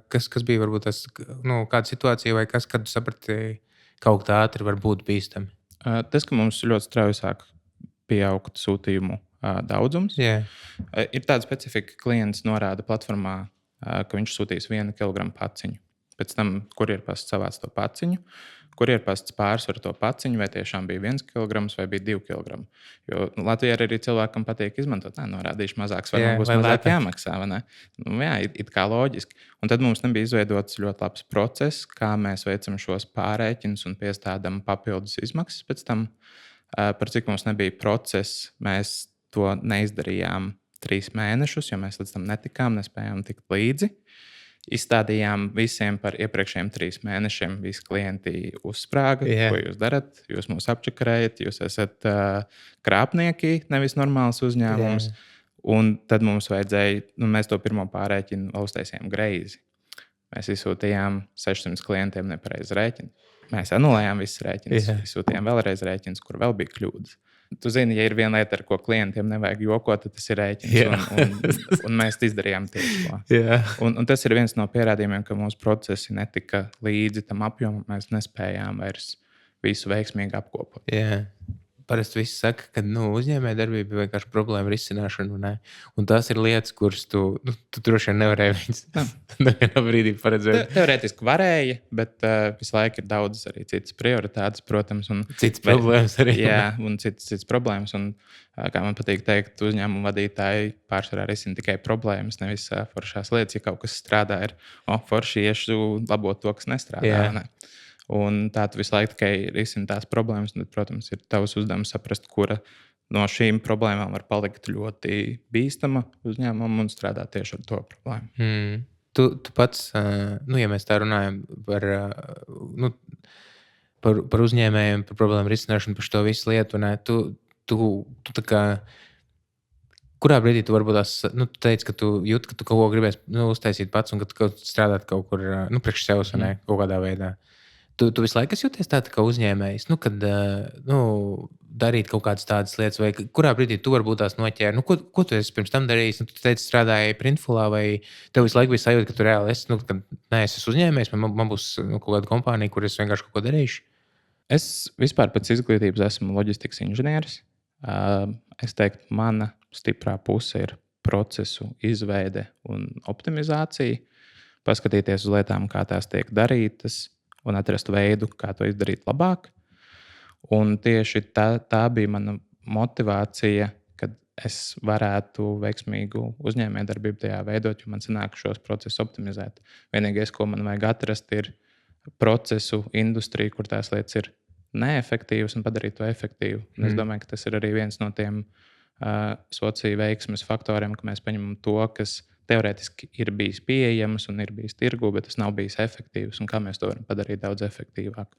kas bija varbūt tas, kāda situācija vai kas, kad saprati, ka augt ātri var būt bīstami? Tas, ka mums ļoti strauji sāk pieaugt sūtījumu daudzums. Yeah. Ir tāda specifika, ka klients norāda platformā, ka viņš sūtīs 1 kilogramu paciņu. Pēc tam, kurjerpasts savāc to paciņu, kurjerpasts pārsver to paciņu, vai tiešām bija 1 kilograms vai bija 2 kilogrami. Jo Latvijā arī cilvēkam patīk izmantot, norādīšu mazāk svaru, būs mazāk jāmaksā. Jā, it kā loģiski. Un tad mums nebija izveidots ļoti labs process, kā mēs veicam šos pārēķinus un piestādām papildus izmaksas pēc tam. Par cik mums nebija process, mēs to neizdarījām 3 mēnešus, jo mēs līdz tam netikām, nespējām tikt līdzi. Izstādījām visiem par iepriekšējiem 3 mēnešiem. Visi klienti uzsprāga, ko jūs darat. Jūs mūs apčakarējat, jūs esat krāpnieki, nevis normāls uzņēmums. Un tad mums vajadzēja, mēs to pirmo pārēķinu vēl uztaisījām greizi. Mēs izsūtījām 600 klientiem nepareizi rēķinu. Mēs anulējām visus rēķinus, izsūtījām vēlreiz rēķinus, kur vēl bija kļūdas. Tu zini, ja ir viena lieta, ar ko klientiem nevajag jokot, tad tas ir rēķins. Un mēs izdarījām tieši to. Un tas ir viens no pierādījumiem, ka mūsu procesi netika līdzi tam apjomam. Mēs nespējām vairs visu veiksmīgi apkopot. parasti viss saka, ka uzņēmējdarbība ir vienkārši problēma risināšana. Ne? Un tās ir lietas, kuras tu droši vien nevarēji viņas nevienā brīdī paredzēt. Teorētiski varēja, bet visu laiku ir daudz arī citas prioritātes, protams. Citas problēmas arī. Jā, un citas problēmas. Un, kā man patīk teikt, uzņēmumu vadītāji pārsvarā risina tikai problēmas, nevis foršās lietas. Ja kaut kas strādā, ir forši iešu labot to, kas nestrādā. Ne? Un tā tu visu laiku tikai risini tās problēmas. Tad, protams, ir tavs uzdevums saprast, kura no šīm problēmām var palikt ļoti bīstama uzņēmumam un strādāt tieši ar to problēmu. Tu pats, ja mēs tā runājam par uzņēmējiem, par problēmu risināšanu, par šo visu lietu, tu tā kā, kurā brīdī tu varbūt tu teici, ka tu jūti, ka tu kaut ko gribēsi uztaisīt pats un ka tu strādāt kaut kur priekš sevis kaut kādā veidā. Tu visu laiku jūties tā kā uzņēmējs, kad darīt kaut kādas tādas lietas, vai kurā brīdī tu varbūt tās noķēri? Ko tu esi pirms tam darījis? Tu teici, strādāji Printfulā, vai tev visu laiku bija sajūta, ka tu reāli esi, es esmu uzņēmējs, man būs kaut kāda kompānija, kur es vienkārši kaut ko darīšu? Es vispār pēc izglītības esmu loģistikas inženieris. Es teiktu, mana stiprā puse ir procesu izveide un optimizācija. Paskatīties uz lietām, kā tās tiek darītas, un atrast veidu, kā to izdarīt labāk. Un tieši tā bija mana motivācija, kad es varētu veiksmīgu uzņēmējdarbību tajā veidot, jo man sanāk šos procesus optimizēt. Vienīgais, ko man vajag atrast, ir procesu industrija, kur tās lietas ir neefektīvas un padarīt to efektīvu. Un es domāju, ka tas ir arī viens no tiem sociāli veiksmes faktoriem, ka mēs paņemam to, kas teorētiski ir bijis pieejams un ir bijis tirgu, bet tas nav bijis efektīvs. Un kā mēs to varam padarīt daudz efektīvāk.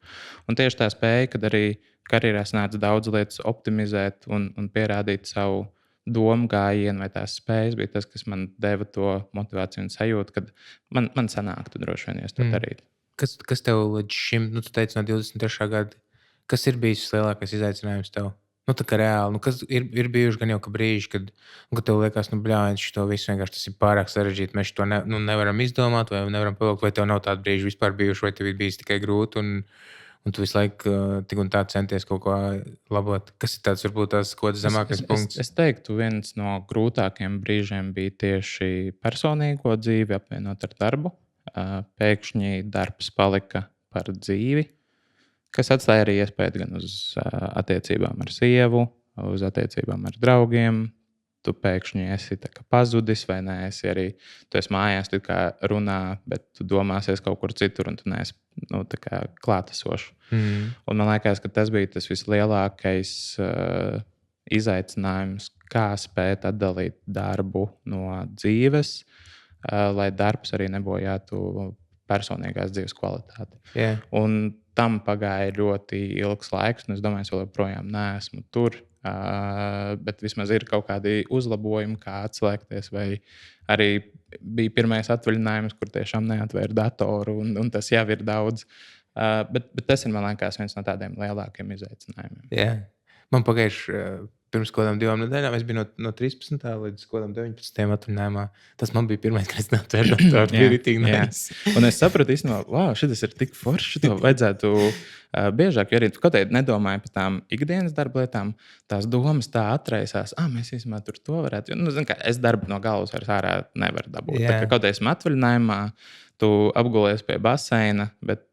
Un tieši tā spēja, kad arī karjerā sanāca daudz lietas optimizēt un pierādīt savu domu gājienu vai tās spējas, bija tas, kas man deva to motivāciju un sajūtu, kad man sanāktu droši vien, ja es to darītu. Kas tev līdz šim, tu teici no 23. gada, kas ir bijis lielākais izaicinājums tev? Tā kā reāli, kas ir bijuši gan jau brīži, kad tev liekas, šo visu vienkārši tas ir pārāk sarežģīti. Mēs to nevaram izdomāt, vai nevaram pavilkt, vai tev nav tādu brīžu vispār bijuši, vai tev ir bijis tikai grūti, un tu visu laiku tik un tā centies kaut ko labot. Kas ir tāds, varbūt tās kaut kāds zemākais punkts? Es teiktu, viens no grūtākiem brīžiem bija tieši personīgo dzīvi apvienot ar darbu. Pēkšņi darbs palika par dzīvi. Kas atstāja arī iespēju gan uz attiecībām ar sievu, uz attiecībām ar draugiem. Tu pēkšņi esi pazudis, vai nē, tu esi mājās, tu kā runā, bet tu domāsies kaut kur citur, un tu neesi klātesošs. Un man liekas, ka tas bija tas vislielākais izaicinājums, kā spēt atdalīt darbu no dzīves, lai darbs arī nebojātu personīgās dzīves kvalitāti. Yeah. Un tam pagāja ļoti ilgs laiks, un es domāju, es vēl joprojām neesmu tur. Bet vismaz ir kaut kādi uzlabojumi, kā atslēgties. Vai arī bija pirmais atvaļinājums, kur tiešām neatvēra datoru, un tas jau ir daudz. Bet tas ir, man liekas, viens no tādiem lielākiem izaicinājumiem. Yeah. Man pagājuši pirms kādām 2 nedēļām, es biju no 13. līdz 19. atvaļinājumā. Tas man bija pirmais, kad es neatvēru datoru. Bija ritīgi nice. Un es sapratu īstenībā, wow, šis ir tik forši, to vajadzētu biežāk, jo arī tu kaut kādā nedomāji par tām ikdienas darba lietām, tās domas tā atraisās, mēs īstenībā tur to varētu, jo, es darbu no galvas vairs ārā nevaru dabūt. Tā kā kaut kādā esmu atvaļinājumā, tu apgulies pie baseina, bet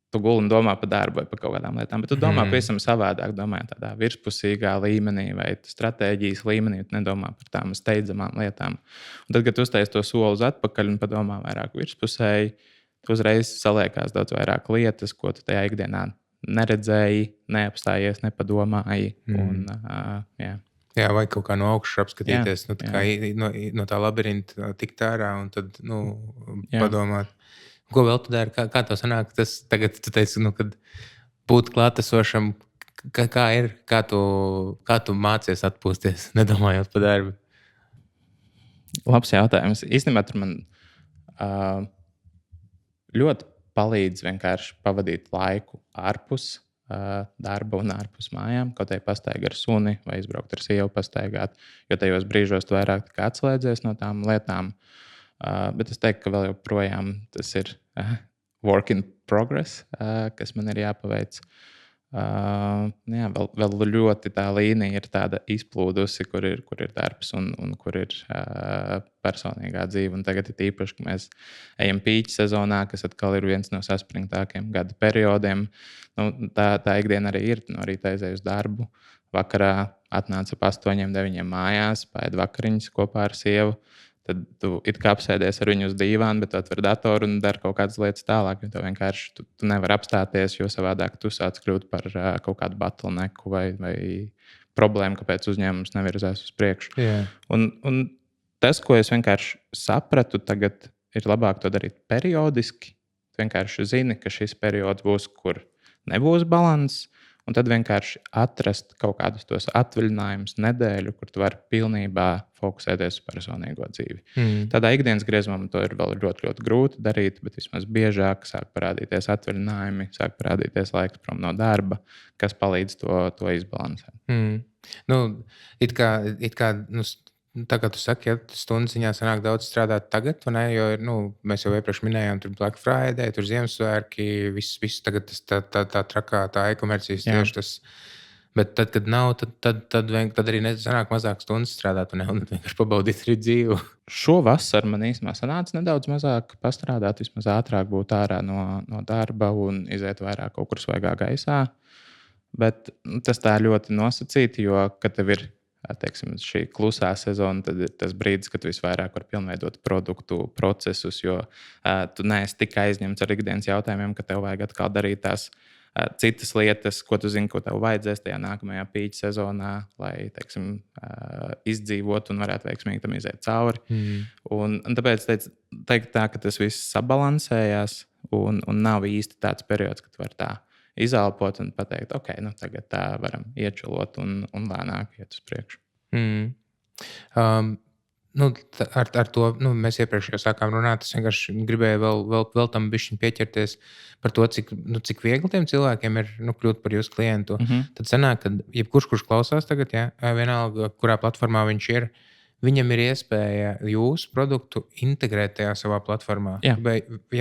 tu guli un domā par darbu vai par kaut kādām lietām, bet tu domā pavisam savādāk, domā tādā virspusīgā līmenī vai stratēģijas līmenī, tu nedomā par tām steidzamām lietām. Un tad, kad tu uztaisi to soli uz atpakaļ un padomā vairāk virspusēji, tu uzreiz saliekās daudz vairāk lietas, ko tu tajā ikdienā neredzēji, neapstājies, nepadomāji. Jā, vai kaut kā no augšas apskatīties, no tā labirinta tikt ārā un tad padomāt. Ko vēl tu dari? Kā tev sanāk? Tas tagad tu teici, kad būt klātesošam, kā ir? Kā tu mācies atpūsties, nedomājot par darbu? Labs jautājums. Īstenībā tur man ļoti palīdz vienkārši pavadīt laiku ārpus darba un ārpus mājām. Kaut arī pastaigāt ar suni vai izbraukt ar sievu pastaigāt, jo tajos brīžos tu vairāk atslēdzies no tām lietām. Bet es teiktu, ka vēl joprojām tas ir work in progress, kas man ir jāpaveic. Jā, vēl ļoti tā līnija ir tāda izplūdusi, kur ir darbs un kur ir personīgā dzīve. Un tagad ir īpaši, ka mēs ejam pīķa sezonā, kas atkal ir viens no saspringtākiem gada periodiem. Nu, tā ikdiena arī ir. No rīta aizēju uz darbu, vakarā atnāca ap 8, 9 mājās, paiet vakariņas kopā ar sievu. Tad tu it kā apsēdies ar viņu uz dīvāna, bet tu atver datoru un dari kaut kādas lietas tālāk. Tu vienkārši tu nevari apstāties, jo savādāk tu sāc kļūt par kaut kādu bottlenecku vai problēmu, kāpēc uzņēmums nevirzās uz priekšu. Jā. Un tas, ko es vienkārši sapratu, tagad ir labāk to darīt periodiski. Tu vienkārši zini, ka šis periods būs, kur nebūs balanss. Un tad vienkārši atrast kaut kādus tos atvaļinājumus, nedēļu, kur tu vari pilnībā fokusēties uz personīgo dzīvi. Tādā ikdienas griezumā to ir vēl ļoti, ļoti grūti darīt, bet vismaz biežāk sāk parādīties atvaļinājumi, sāk parādīties laiks prom no darba, kas palīdz to izbalansēt. Nu, it kā tā kā tu saki, ja stundas ziņā sanāk daudz strādāt tagad, vai ne? Jo mēs jau iepriekš minējām, tur Black Friday, tur Ziemassvētki, viss tagad tā trakā, tā e-komercijas tieši tas. Bet tad, kad nav, tad arī sanāk mazāk stundas strādāt, un vienkārši pabaudīt arī dzīvi. Šovasar man īstenībā sanāca nedaudz mazāk pastrādāt, vismaz ātrāk būt ārā no darba un iziet vairāk kaut kur svaigā gaisā. Bet tas tā ļoti nosacīti, jo, kad tev ir teiksim, šī klusā sezona, tad ir tas brīdis, kad tu visvairāk vari pilnveidot produktu procesus, jo tu neesi tik aizņemts ar ikdienas jautājumiem, ka tev vajag atkal darīt tās citas lietas, ko tu zini, ko tev vajadzēs tajā nākamajā pīķa sezonā, lai teiksim, izdzīvot un varētu veiksmīgi tam iziet cauri. Un tāpēc teikt tā, ka tas viss sabalansējās un nav īsti tāds periods, kad var tā izelpot un pateikt, ok, tagad tā varam iečulot un lēnāk iet uz priekšu. Ar to mēs iepriekš jau sākām runāt. Es vienkārši gribēju vēl tam bišķiņ pieķerties par to, cik viegli tiem cilvēkiem ir kļūt par jūsu klientu. Tad sanāk, ka jebkurš klausās tagad, vienalga, kurā platformā viņš ir, viņam ir iespēja jūsu produktu integrēt tajā savā platformā. Ja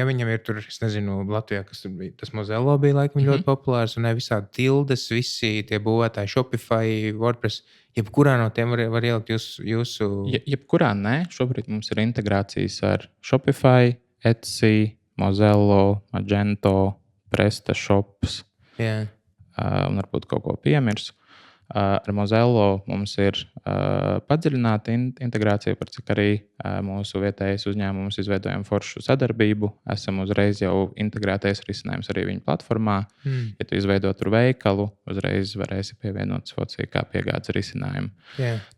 viņam ir tur, es nezinu, Latvijā, kas tur bija, tas Mozello bija laikam ļoti populārs, un visādi tildes, visi tie būvētāji, Shopify, WordPress, jebkurā no tiem var ielikt jūsu... Jebkurā nē, šobrīd mums ir integrācijas ar Shopify, Etsy, Mozello, Magento, PrestaShops, un varbūt kaut ko piemirsu. Ar Mozello mums ir padziļināta integrācija, par cik arī mūsu vietējais uzņēmums izveidojam foršu sadarbību. Esam uzreiz jau integrētais risinājums arī viņu platformā. Ja tu izveido tur veikalu, uzreiz varēsi pievienot Svoci kā piegādes risinājumu.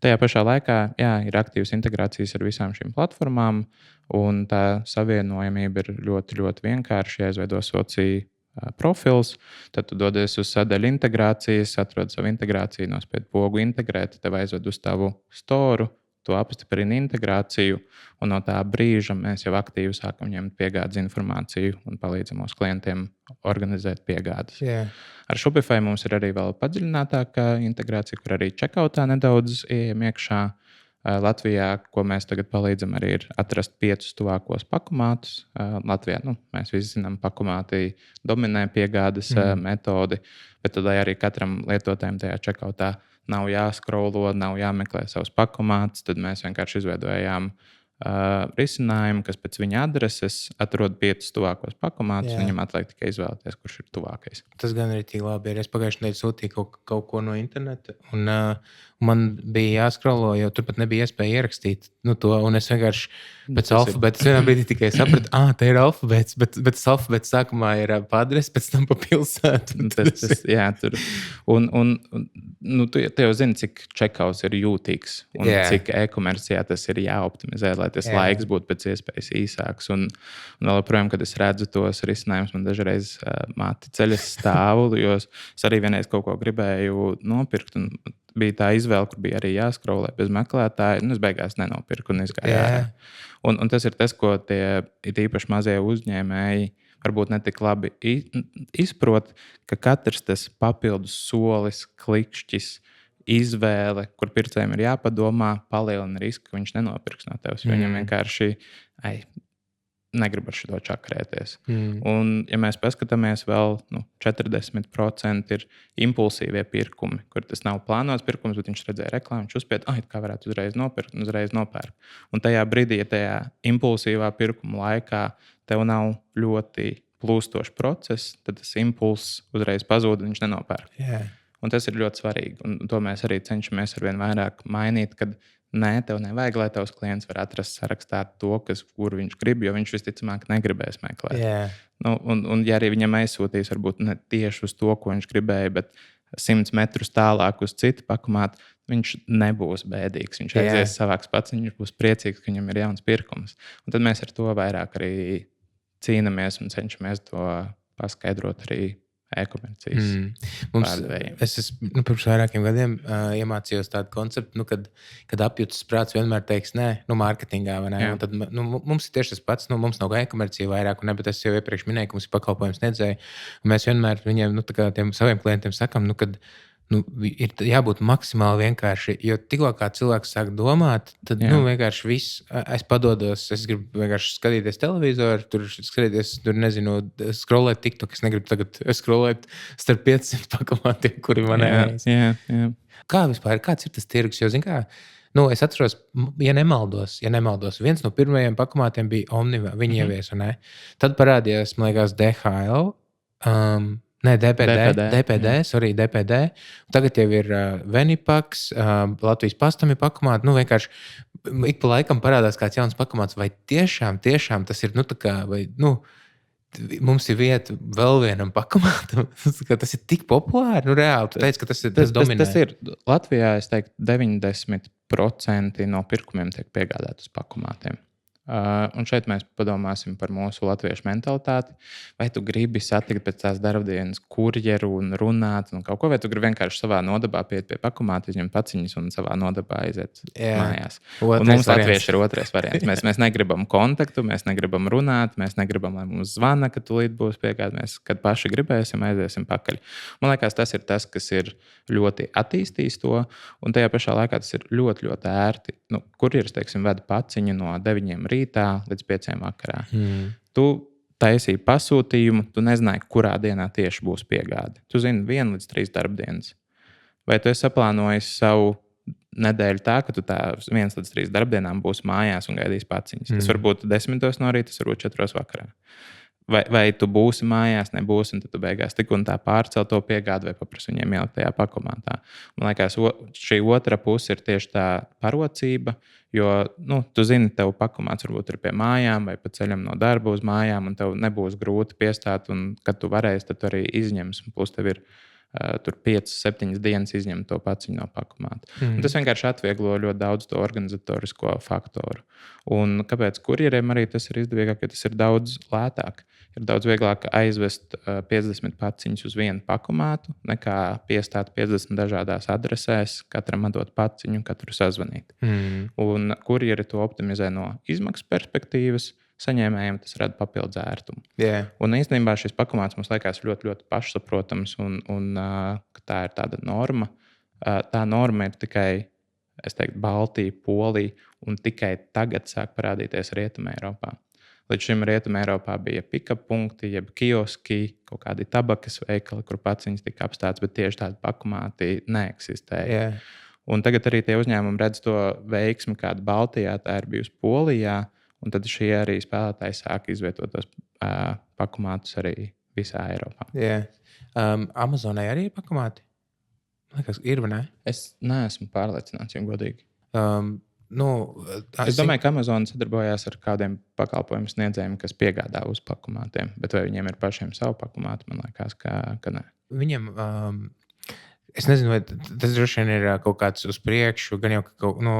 Tajā pašā laikā ir aktīvas integrācijas ar visām šīm platformām, un tā savienojamība ir ļoti, ļoti vienkārši. Ja izveido Svoci profils, tad tu dodies uz sadaļu integrācijas, atrod savu integrāciju, nospied pogu integrēt, tev aizved uz tavu storu, tu apstiprini integrāciju, un no tā brīža mēs jau aktīvi sākam ņemt piegādes informāciju un palīdzam mūsu klientiem organizēt piegādes. Ar Shopify mums ir arī vēl padziļinātāka integrācija, kur arī checkoutā nedaudz ejam iekšā. Latvijā, ko mēs tagad palīdzam, arī ir atrast 5 tuvākos pakomātus. Latvijā mēs visi zinām, pakomāti dominē piegādes metodi, bet tad arī katram lietotājam tajā checkoutā nav jāskrolo, nav jāmeklē savus pakomātus. Tad mēs vienkārši izveidojām risinājumu, kas pēc viņa adreses atrod 5 tuvākos pakomātus. Viņam atliek tikai izvēlēties, kurš ir tuvākais. Tas gan arī tik labi. Es pagājušajā nedēļā sūtīju kaut ko no interneta, un man bija jāskrolo, jo tur pat nebija iespēja ierakstīt to. Un es vienkārši pēc alfabēta vienā brīdī tikai sapratu, te ir alfabēts, bet tas alfabēts sākumā ir pa adresi, pēc tam pa pilsētu. Tur. Un tu jau zini, cik checkouts ir jūtīgs un cik e-komercijā tas ir jāoptimizē, lai tas laiks būtu pēc iespējas īsāks. Un vēl joprojām, kad es redzu tos risinājumus, man dažreiz mati ceļas stāvu, jo es arī vienreiz kaut ko gribēju nopirkt. Un bija tā izvēle, kur bija arī jāskrolē bez meklētāja. Es beigās nenopirku un izgāju ārā. Un tas ir tas, ko tie īpaši mazie uzņēmēji varbūt ne tik labi izprot, ka katrs tas papildus solis, klikšķis, izvēle, kur pircējiem ir jāpadomā, palielina risku, ka viņš nenopirks no tevis. Viņam vienkārši negrib ar šo čakarēties. Un, ja mēs paskatāmies, vēl 40% ir impulsīvie pirkumi, kur tas nav plānots pirkums, bet viņš redzēja reklāmu, viņš uzspied, kā varētu uzreiz nopirkt, un uzreiz nopērk. Un tajā brīdī, ja tajā impulsīvā pirkuma laikā tev nav ļoti plūstošs process, tad tas impulss uzreiz pazūd un viņš nenopērk. Yeah. Un tas ir ļoti svarīgi. Un to mēs arī cenšamies arvien vairāk mainīt, kad nē, tev nevajag, lai tavs klients var atrast sarakstā to, kuru viņš grib, jo viņš visticamāk negribēs meklēt. Yeah. Un ja arī viņam aizsūtīs, varbūt ne tieši uz to, ko viņš gribēja, bet 100 metrus tālāk uz citu pakomātu, viņš nebūs bēdīgs. Viņš aizies savāks pats, viņš būs priecīgs, ka viņam ir jauns pirkums. Un tad mēs ar to vairāk arī cīnāmies un cenšamies to paskaidrot arī e-komercijas pārdevējiem. Es pirms vairākiem gadiem iemācījos tādu konceptu, kad apjūtas prāts vienmēr teiks, nē, mārketingā vai nē. Tad, mums ir tieši tas pats, mums nav e-komercija vairāk, bet es jau iepriekš minēju, ka mums ir pakalpojums sniedzēji. Mēs vienmēr viņiem, tiem saviem klientiem sakam, kad ir jābūt maksimāli vienkārši, jo tikko kā cilvēks sāk domāt, tad vienkārši viss, es padodos, es gribu vienkārši skatīties televizoru, tur nezinu, scrollēt TikTok, es negribu tagad scrollēt starp 500 pakomātiem, kuri man ēs. Kā vispār, kāds ir tas tirgus, jo, zin kā, es atceros, ja nemaldos, viens no pirmajiem pakomātiem bija Omniva, viņi ievies, un ne? Tad parādījās, man liekas, DHL, DPD. Tagad jau ir Venipaks, Latvijas pastam ir pakomāti. Vienkārši ik pa laikam parādās kāds jauns pakomāts. Vai tiešām tas ir, mums ir vieta vēl vienam pakomātam? Tas ir tik populāri, reāli. Tu teici, ka tas dominē. Tas ir Latvijā, es teiktu, 90% no pirkumiem tiek piegādāt uz pakomātiem. Un šeit mēs padomāsim par mūsu latviešu mentalitāti. Vai tu gribi satikt pēc tās darbdienas kurjeru un runāt un kaut ko, vai tu gribi vienkārši savā nodabā pieiet pie pakomāta, izņemt paciņas un savā nodabā aiziet mājās. Un mums latvieši ir otrais variants. Mēs negribam kontaktu, mēs negribam runāt, mēs negribam, lai mums zvana, ka tūlīt būs piegāde. Mēs, kad paši gribēsim, aiziesim pakaļ. Man liekas, tas ir tas, kas ir ļoti attīstījis to, un tajā pašā laikā tas ir ļoti, ļoti ērti. Kurjeris, teiksim, veda paciņu no 9 rītā līdz 5 vakarā. Tu taisīji pasūtījumu, tu nezināji, kurā dienā tieši būs piegāde. Tu zini 1 līdz 3 darbdienas. Vai tu esi saplānojis savu nedēļu tā, ka tu tā 1 līdz 3 darbdienām būsi mājās un gaidīsi paciņas? Tas var būt 10 no rīta, tas var būt 4 vakarā. Vai tu būsi mājās, nebūsi, un tad tu beigās tik un tā pārcel to piegādi vai paprasti viņiem ielikt tajā pakomātā. Man liekas, šī otra puse ir tieši tā parocība, jo, tu zini, tev pakomāts varbūt ir pie mājām vai pa ceļam no darba uz mājām, un tev nebūs grūti piestāt, un kad tu varēsi, tad tu arī izņems, un plus tev ir tur 5-7 dienas izņemt to paciņu no pakomāta. Tas vienkārši atvieglo ļoti daudz to organizatorisko faktoru. Un kāpēc kurjeriem arī tas ir izdevīgāk, jo tas ir daudz lētāk. Ir daudz vieglāk aizvest 50 paciņus uz vienu pakomātu, nekā piestāt 50 dažādās adresēs, katram atdot paciņu, katru sazvanīt. Un kurjeri to optimizē no izmaksu perspektīvas, saņēmējiem tas rada papildus ērtumu. Un īstenībā šis pakomāts mums liekas ļoti, ļoti pašsaprotams, un tā ir tāda norma. Tā norma ir tikai, es teiktu, Baltija, Polija, un tikai tagad sāk parādīties Rietumē Eiropā. Līdz šim Rietumē Eiropā bija pick-up punkti, jeb kioski, kaut kādi tabakas veikali, kur paciņas tika apstāts, bet tieši tādi pakomāti neeksistēja. Un tagad arī tie uzņēmumi redz to veiksmi, kāda Baltijā tā ir bijusi Polijā. Un tad šie arī spēlētāji sāk izvietot tos pakomātus arī visā Eiropā. Amazonai arī ir pakomāti? Man liekas, ir vai ne? Es neesmu pārliecināts, ja godīgi. Es domāju, ka Amazon sadarbojās ar kādiem pakalpojumu sniedzējiem, kas piegādā uz pakomātiem. Bet vai viņiem ir pašiem savu pakomātu? Man liekas, ka ne. Viņiem... Es nezinu, vai tas droši vien ir kaut kāds uz priekšu, gan jau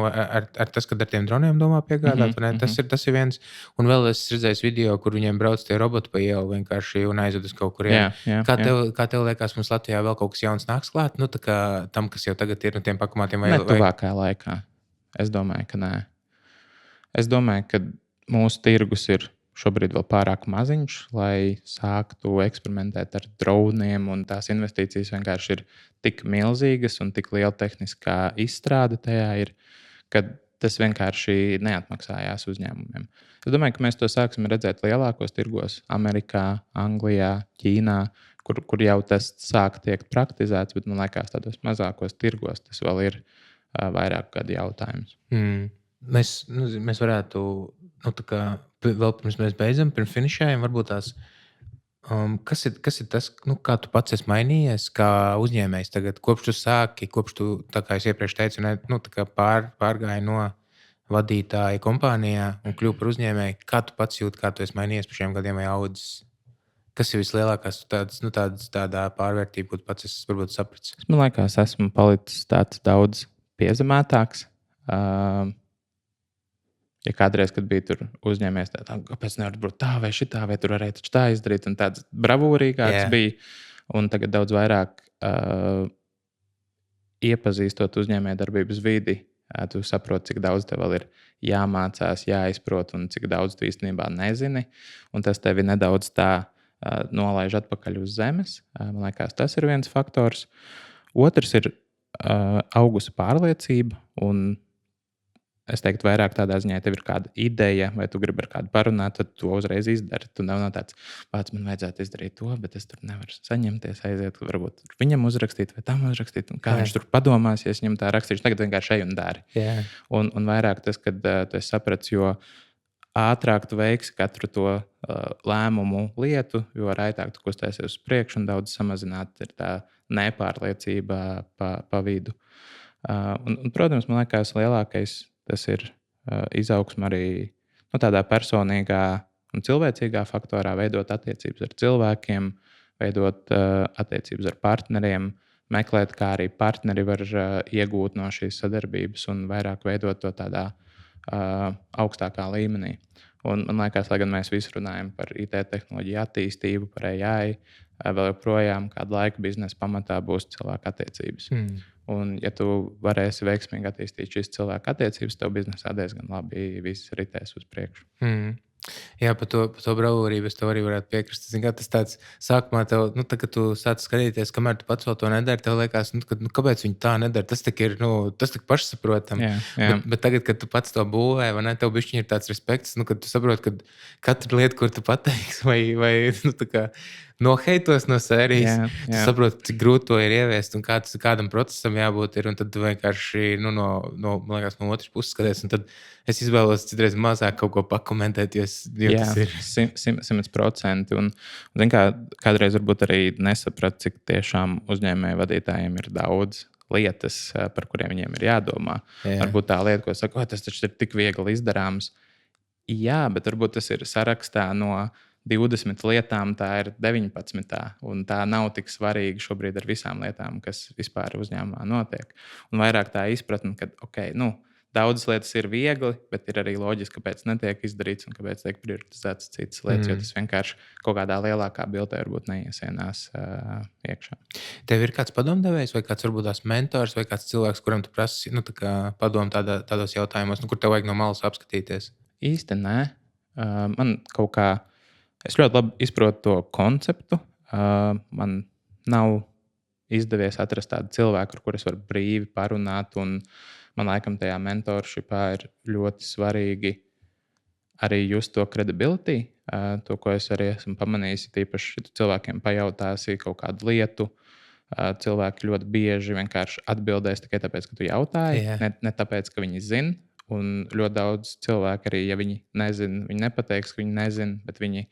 ar tas, kad ar tiem droniem domā piegādāt, tas ir viens. Un vēl es redzēju video, kur viņiem brauc tie roboti pa ielu vienkārši un aizved uz kaut kuriem. Kā tev liekas, mums Latvijā vēl kaut kas jauns nāks klāt? Tā kā tam, kas jau tagad ir no tiem pakomātiem? Ne tuvākajā laikā. Es domāju, ka nē. Es domāju, ka mūsu tirgus ir šobrīd vēl pārāk maziņš, lai sāktu eksperimentēt ar droniem, un tās investīcijas vienkārši ir tik milzīgas un tik liela tehniskā izstrāde tajā ir, ka tas vienkārši neatmaksājās uzņēmumiem. Es domāju, ka mēs to sāksim redzēt lielākos tirgos, Amerikā, Anglijā, Ķīnā, kur jau tas sāk tiek praktizēts, bet man liekas, tādos mazākos tirgos tas vēl ir vairāk gadu jautājums. Mēs varētu, vēl pirms mēs beidzam, pirms finišējam, varbūt tās. Kas ir tas, kā tu pats esi mainījies, kā uzņēmējs tagad, kopš tu sāki, kopš tu, tā kā es iepriekš teicu, pārgāji no vadītāja kompānijā un kļuvi par uzņēmēju? Kā tu pats jūti, kā tu esi mainījies par šiem gadiem vai audzis? Kas ir vislielākās tādā pārvērtība, ko tu pats esi varbūt sapratis? Man liekas, esmu palicis tāds daudz piezemētāks. Ja kādreiz, kad bija tur uzņēmējs, kāpēc nevar būt tā vai šitā, vai tur varēja tā izdarīt, un tāds bravūrīgāks bija. Un tagad daudz vairāk iepazīstot uzņēmējdarbības vidi, tu saproti, cik daudz tev vēl ir jāmācās, jāizprot, un cik daudz tu īstenībā nezini. Un tas tevi nedaudz tā nolaiž atpakaļ uz zemes. Man liekas, tas ir viens faktors. Otrs ir augusi pārliecība. Un es teiktu, vairāk tādā ziņā, ja tev ir kāda ideja, vai tu gribi ar kādu parunāt, tad tu uzreiz izdari. Tu nav tāds, pats man vajadzētu izdarīt to, bet es tur nevaru saņemties, aiziet, varbūt viņam uzrakstīt vai tam uzrakstīt. Kā viņš tur padomās, ja es viņam tā rakstīšu, tagad vienkārši ej un dari. Un vairāk tas, kad tu saprati, jo ātrāk tu veiksi katru to lēmumu lietu, jo raitāk tu kustēsies uz priekšu un daudz samazināt ir tā nepārliecība pa vidu. Protams, man liekas, lielākais tas ir izaugsme arī tādā personīgā un cilvēcīgā faktorā, veidot attiecības ar cilvēkiem, veidot attiecības ar partneriem, meklēt, kā arī partneri var iegūt no šīs sadarbības un vairāk veidot to tādā augstākā līmenī. Un man liekas, lai gan mēs visi runājam par IT tehnoloģiju attīstību, par AI, vēl joprojām kādu laiku biznesa pamatā būs cilvēku attiecības. Un, ja tu varēsi veiksmīgi attīstīt šīs cilvēku attiecības, tev biznesā diezgan labi viss ritēs uz priekšu. Jā, par to bravūrību es tev arī varētu piekrist. Tas tāds sākumā, tā, kad tu sāc skatīties, kamēr tu pats vēl to nedari, tev liekas, kāpēc viņi tā nedara. Tas tik ir pašsaprotami. Bet tagad, kad tu pats to būvē, vai ne, tev bišķiņ ir tāds respekts, kad tu saproti, ka katra lieta, kur tu pateiksi, vai noheitos no sērijas, tu saproti, cik grūti to ir ieviest un kādam procesam jābūt ir. Un tad tu vienkārši man liekas, no otras puses skaties. Un tad es izvēlos citreiz mazāk kaut ko pakomentēt, jo tas ir 100%. Un kādreiz varbūt arī nesaprat, cik tiešām uzņēmēju vadītājiem ir daudz lietas, par kuriem viņiem ir jādomā. Varbūt tā lieta, ko saka, tas taču ir tik viegli izdarāms. Jā, bet varbūt tas ir sarakstā no 20 lietām, tā ir 19. Un tā nav tik svarīga šobrīd ar visām lietām, kas vispār uzņēmumā notiek. Un vairāk tā izpratne, ka daudzas lietas ir viegli, bet ir arī loģiski, kāpēc netiek izdarīts un kāpēc tiek prioritizētas citas lietas, jo tas vienkārši kaut kādā lielākā bildē varbūt neiesienās iekšā. Tev ir kāds padomdevējs vai kāds varbūt tās mentors vai kāds cilvēks, kuram tu prasi padomu tādos jautājumos, kur tev vajag no malas apskatīties? Īsti nē. Man kaut kā, es ļoti labi izprotu to konceptu. Man nav izdevies atrast tādu cilvēku, ar kuru es varu brīvi parunāt. Un man laikam tajā mentorshipā ir ļoti svarīgi arī just to credibility, to, ko es arī esmu pamanījis. Tīpaši, ja tu cilvēkiem pajautāsi kaut kādu lietu, cilvēki ļoti bieži vienkārši atbildēs tikai tāpēc, ka tu jautāji, ne tāpēc, ka viņi zina. Un ļoti daudz cilvēku arī, ja viņi nezina, viņi nepateiks, ka viņi nezina, bet viņi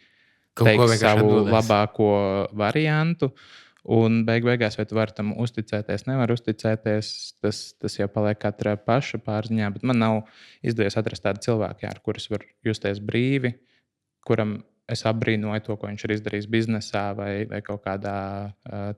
teiks savu labāko variantu. Un beigās, vai tu vari tam uzticēties, nevar uzticēties, tas jau paliek katra paša pārziņā. Bet man nav izdevies atrast tādu cilvēku, ar kurus var justies brīvi, kuram es apbrīnoju to, ko viņš ir izdarījis biznesā vai kaut kādā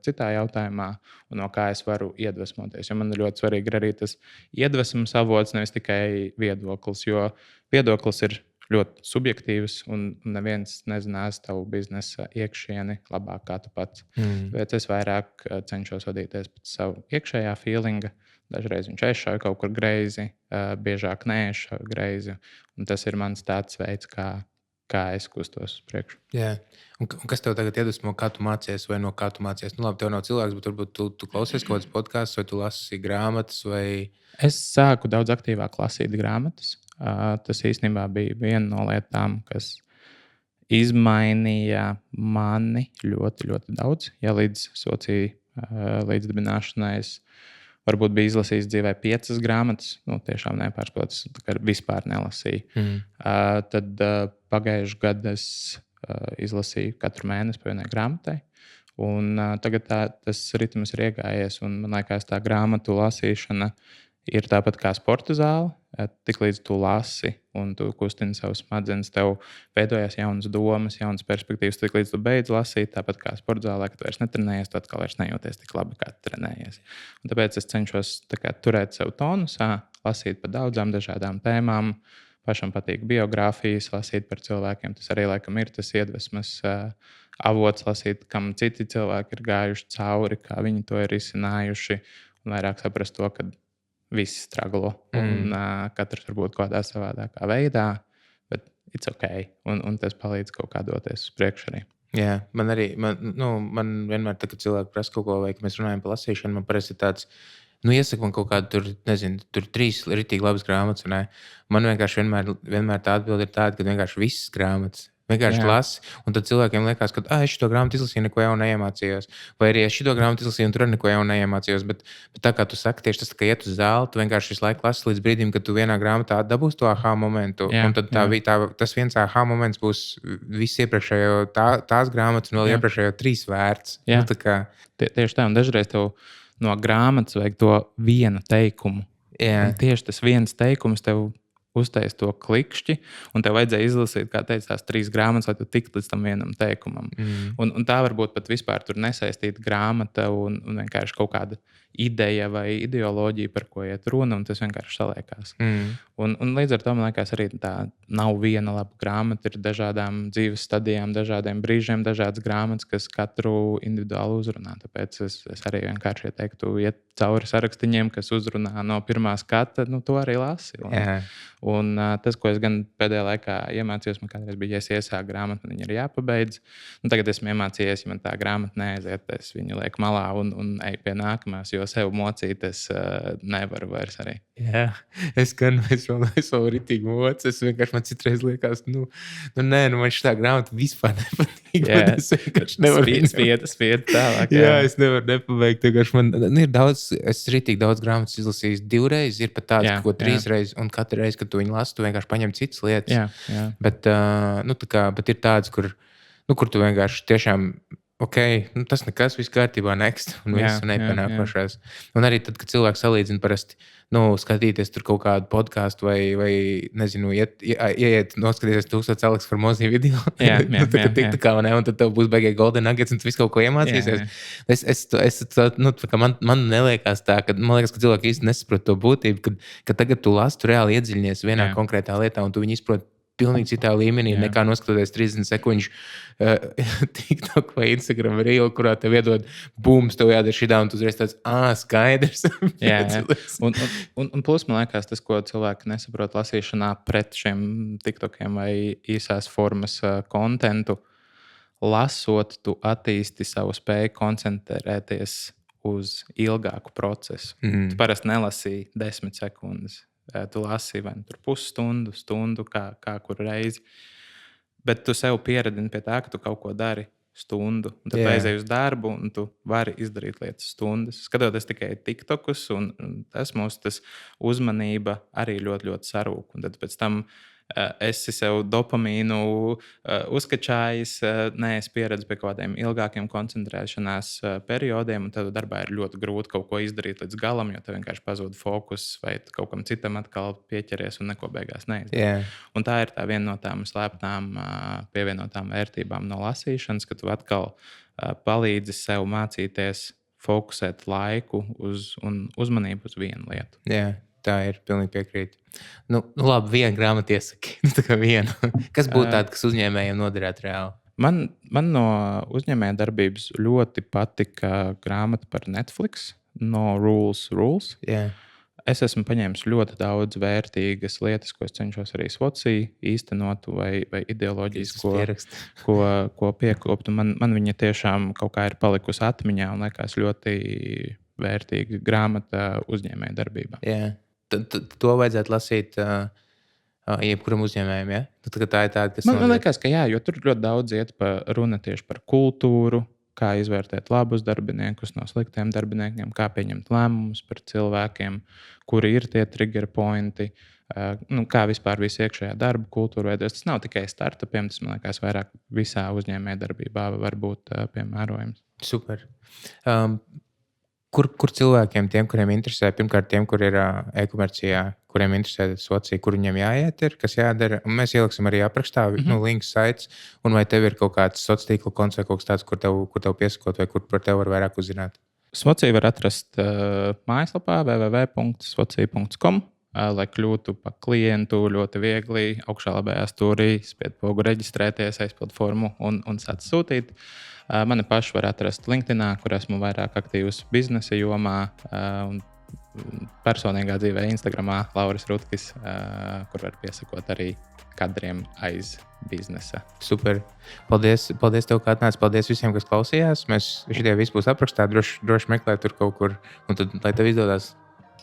citā jautājumā, un no kā es varu iedvesmoties. Jo man ir ļoti svarīgi arī tas iedvesmas avots, nevis tikai viedoklis, jo viedoklis ir ļoti subjektīvs, un neviens nezinās tavu biznesa iekšieni labāk kā tu pats. Bet es vairāk cenšos vadīties pēc savu iekšējā feelinga. Dažreiz viņš aizšauja kaut kur greizi, biežāk neaizšauja greizi. Un tas ir mans tāds veids, kā kā es kustos uz priekšu. Jā. Un kas tev tagad iedvesmo, kā tu mācies vai no kā tu mācies? Nu, labi, tev nav cilvēks, bet varbūt tu klausies kaut kādas podkastus vai tu lasi grāmatas vai... Es sāku daudz aktīvāk lasīt grāmatas. Tas īstenībā bija viena no lietām, kas izmainīja mani ļoti, ļoti daudz. Ja līdz sociālajai līdzdibināšanai es varbūt biju izlasījis dzīvē 5 grāmatas, tiešām nepārspēlētas, vispār nelasīju. Tad pagājušajā gadā es izlasīju katru mēnesi pa vienai grāmatai. Un tagad tas ritms ir iegājies, un man liekas, tā grāmatu lasīšana ir tāpat kā sporta zāle. Tiklīdz tu lasi un tu kustini savus smadzenes, tev veidojas jaunas domas, jaunas perspektīvas. Tiklīdz tu beidz lasīt, tāpat kā sporta zālē, kad tu vairs netrenējies, tu atkal vairs nejūties tik labi, kā trenējies. Un tāpēc es cenšos turēt sev tonusā, lasīt par daudzām dažādām tēmām. Pašam patīk biogrāfijas, lasīt par cilvēkiem. Tas arī laikam ir tas iedvesmas avots, lasīt, kam citi cilvēki ir gājuši cauri, kā viņi to ir izcinājuši, un vairāk saprast to, ka visi straglo, un katrs varbūt kādā savādākā veidā, bet it's ok, un tas palīdz kaut kā doties uz priekšu arī. Jā, man vienmēr, kad cilvēki prasa kaut ko, vai mēs runājam par lasīšanu, man parasti ir tāds, iesaka man kaut kādu, tur 3 ritīgi labas grāmatas, un man vienkārši vienmēr tā atbilde ir tāda, ka vienkārši visas grāmatas. Vienkārši lasi, un tad cilvēkiem liekas, ka es šo grāmatu izlasīju, neko jaunu neiemācījos. Vai arī es šo grāmatu izlasīju, un tur neko jaunu neiemācījos. Bet tā kā tu saki, tieši tas, ka iet uz zāli, tu vienkārši visu laiku lasi līdz brīdim, kad tu vienā grāmatā dabūsi to aha momentu. Jā, un tad tas viens aha moments būs viss iepriekšējo tās grāmatas, un vēl iepriekšējo 3 vērts. Tieši tā, un dažreiz tev no grāmatas vajag to vienu teikumu. Un tieši tas viens teikums tev uztaisīt to klikšķi, un tev vajadzēja izlasīt, kā teica, tās 3 grāmatas, lai tu tiktu līdz tam vienam teikumam. Un tā varbūt pat vispār tur nesaistīta grāmata un vienkārši kaut kāda ideja vai ideoloģija, par ko iet runa, un tas vienkārši saliekās. Un līdz ar to, man liekas, arī tā nav viena laba grāmata, ir dažādām dzīves stadijām, dažādiem brīžiem, dažādas grāmatas, kas katru individuāli uzrunā. Tāpēc es arī vienkārši ieteiktu iet cauri sarakstiņiem, kas uzrunā no pirmā skata, to arī lasi. Un tas, ko es gan pēdējā laikā iemācījos, man kādreiz bija, ja es iesāku grāmatu, man viņa ir jāpabeidz. Tagad esmu iemācījies, ja man tā grāmata neaiziet, es viņu lieku malā un eju pie nākamās, jo sev mocīt es nevaru vairs arī. Jā, es vēl ritīgi mocu. Es vienkārši man citreiz liekas, man šitā grāmata vispār nepatīk. Es vienkārši nevaru spied tālāk. Jā, es nevaru nepabeigt. Man ir daudz, es ritīgi daudz grāmatas izlasījis 2 reizes, ir pat tāds, ko 3 reizes, un katru reizi, kad tu viņu lasi, tu vienkārši paņem citas lietas. Jā. Bet ir tāds, kur tu vienkārši tiešām tas nekas, viss kārtībā, next, un viss nepanākošās. Un arī tad, kad cilvēki salīdzina parasti, skatīties tur kaut kādu podcastu vai nezinu, ieiet, noskatīties 1000 Aleks Formozi video. Un tad tev būs beigās golden nuggets, un tu visu kaut ko iemācīsies. Man neliekas tā, man liekas, ka cilvēki īsti nesaprot to būtību, ka tagad tu lasi, tu reāli iedziļinies vienā konkrētā lietā, un tu viņu izproti pilnīgi citā līmenī, nekā noskatoties 30 sekundžu TikTok vai Instagram reel, kurā tev iedod bums, tev jādara šitā, un tu uzreiz tāds, skaidrs. Un plus, man liekas, tas, ko cilvēki nesaprot lasīšanā pret šiem TikTokiem vai īsās formas kontentu, lasot, tu attīsti savu spēju koncentrēties uz ilgāku procesu. Tu parasti nelasīji 10 sekundes. Tu lasi vai pusstundu, stundu, kā kuru reizi. Bet tu sev pieradini pie tā, ka tu kaut ko dari stundu. Un tad aizej uz darbu, un tu vari izdarīt lietas stundas. Skatoties tikai TikTokus, un tas mūsu uzmanība arī ļoti, ļoti sarūk. Un tad pēc tam esi sev dopamīnu uzkačājis, neesi pieredzējis pie kaut kādiem ilgākiem koncentrēšanās periodiem, un tad darbā ir ļoti grūti kaut ko izdarīt līdz galam, jo tev vienkārši pazūd fokus, vai kaut kam citam atkal pieķeries un neko beigās neizdara. Un tā ir viena no tām slēptām pievienotām vērtībām no lasīšanas, ka tu atkal palīdzi sev mācīties fokusēt laiku un uzmanību uz vienu lietu. Jā. Tā ir, pilnīgi piekrīt. Labi, viena grāmata iesaki. Tā kā viena. Kas būtu tāda, kas uzņēmējiem noderētu reāli? Man no uzņēmēja darbības ļoti patika grāmata par Netflix, No Rules. Yeah. Es esmu paņēmis ļoti daudz vērtīgas lietas, ko es cenšos arī Swatī īstenot, vai ideoloģijas, ko piekopt. Man viņa tiešām kaut kā ir palikusi atmiņā un liekas ļoti vērtīga grāmata uzņēmēju darbībā. Jā. To vajadzētu lasīt jebkuram uzņēmējam. Ja? Tā ir tāda, kas man liekas, ka jā, jo tur ļoti daudz iet runa tieši par kultūru. Kā izvērtēt labus darbiniekus no sliktiem darbiniekiem, kā pieņemt lēmumus par cilvēkiem, kuri ir tie trigger pointi, kā vispār viss iekšējā darba kultūra veidojas. Tas nav tikai startupiem, tas man liekas vairāk visā uzņēmējdarbībā var būt piemērojams. Super. Kur cilvēkiem, tiem, kuriem interesē, pirmkārt, tiem, kur ir e-komercijā, kuriem interesē Swatī, kur viņiem jāiet, kas jādara. Un mēs ieliksim arī aprakstā links sites, un vai tev ir kaut kāds sociālo tīklu konts vai kaut kas tāds, kur tev piesakot, vai kur par tevi var vairāk uzzināt? Swatī var atrast mājaslapā www.swatī.com. Lai kļūtu par klientu, ļoti viegli augšā labajā stūrī spied pogu reģistrēties, aizpild formu un sāc sūtīt. Mani paši var atrast LinkedInā, kur esmu vairāk aktīvs biznesa jomā, un personīgā dzīvē Instagramā Lauris Rutkis, kur var piesakot arī kadriem aiz biznesa. Super. Paldies tev, kā atnāc. Paldies visiem, kas klausījās. Mēs šitie visi būs aprakstā, droši meklēt tur kaut kur, un tad, lai tev izdodas.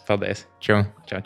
Paldies. Čau. Čau.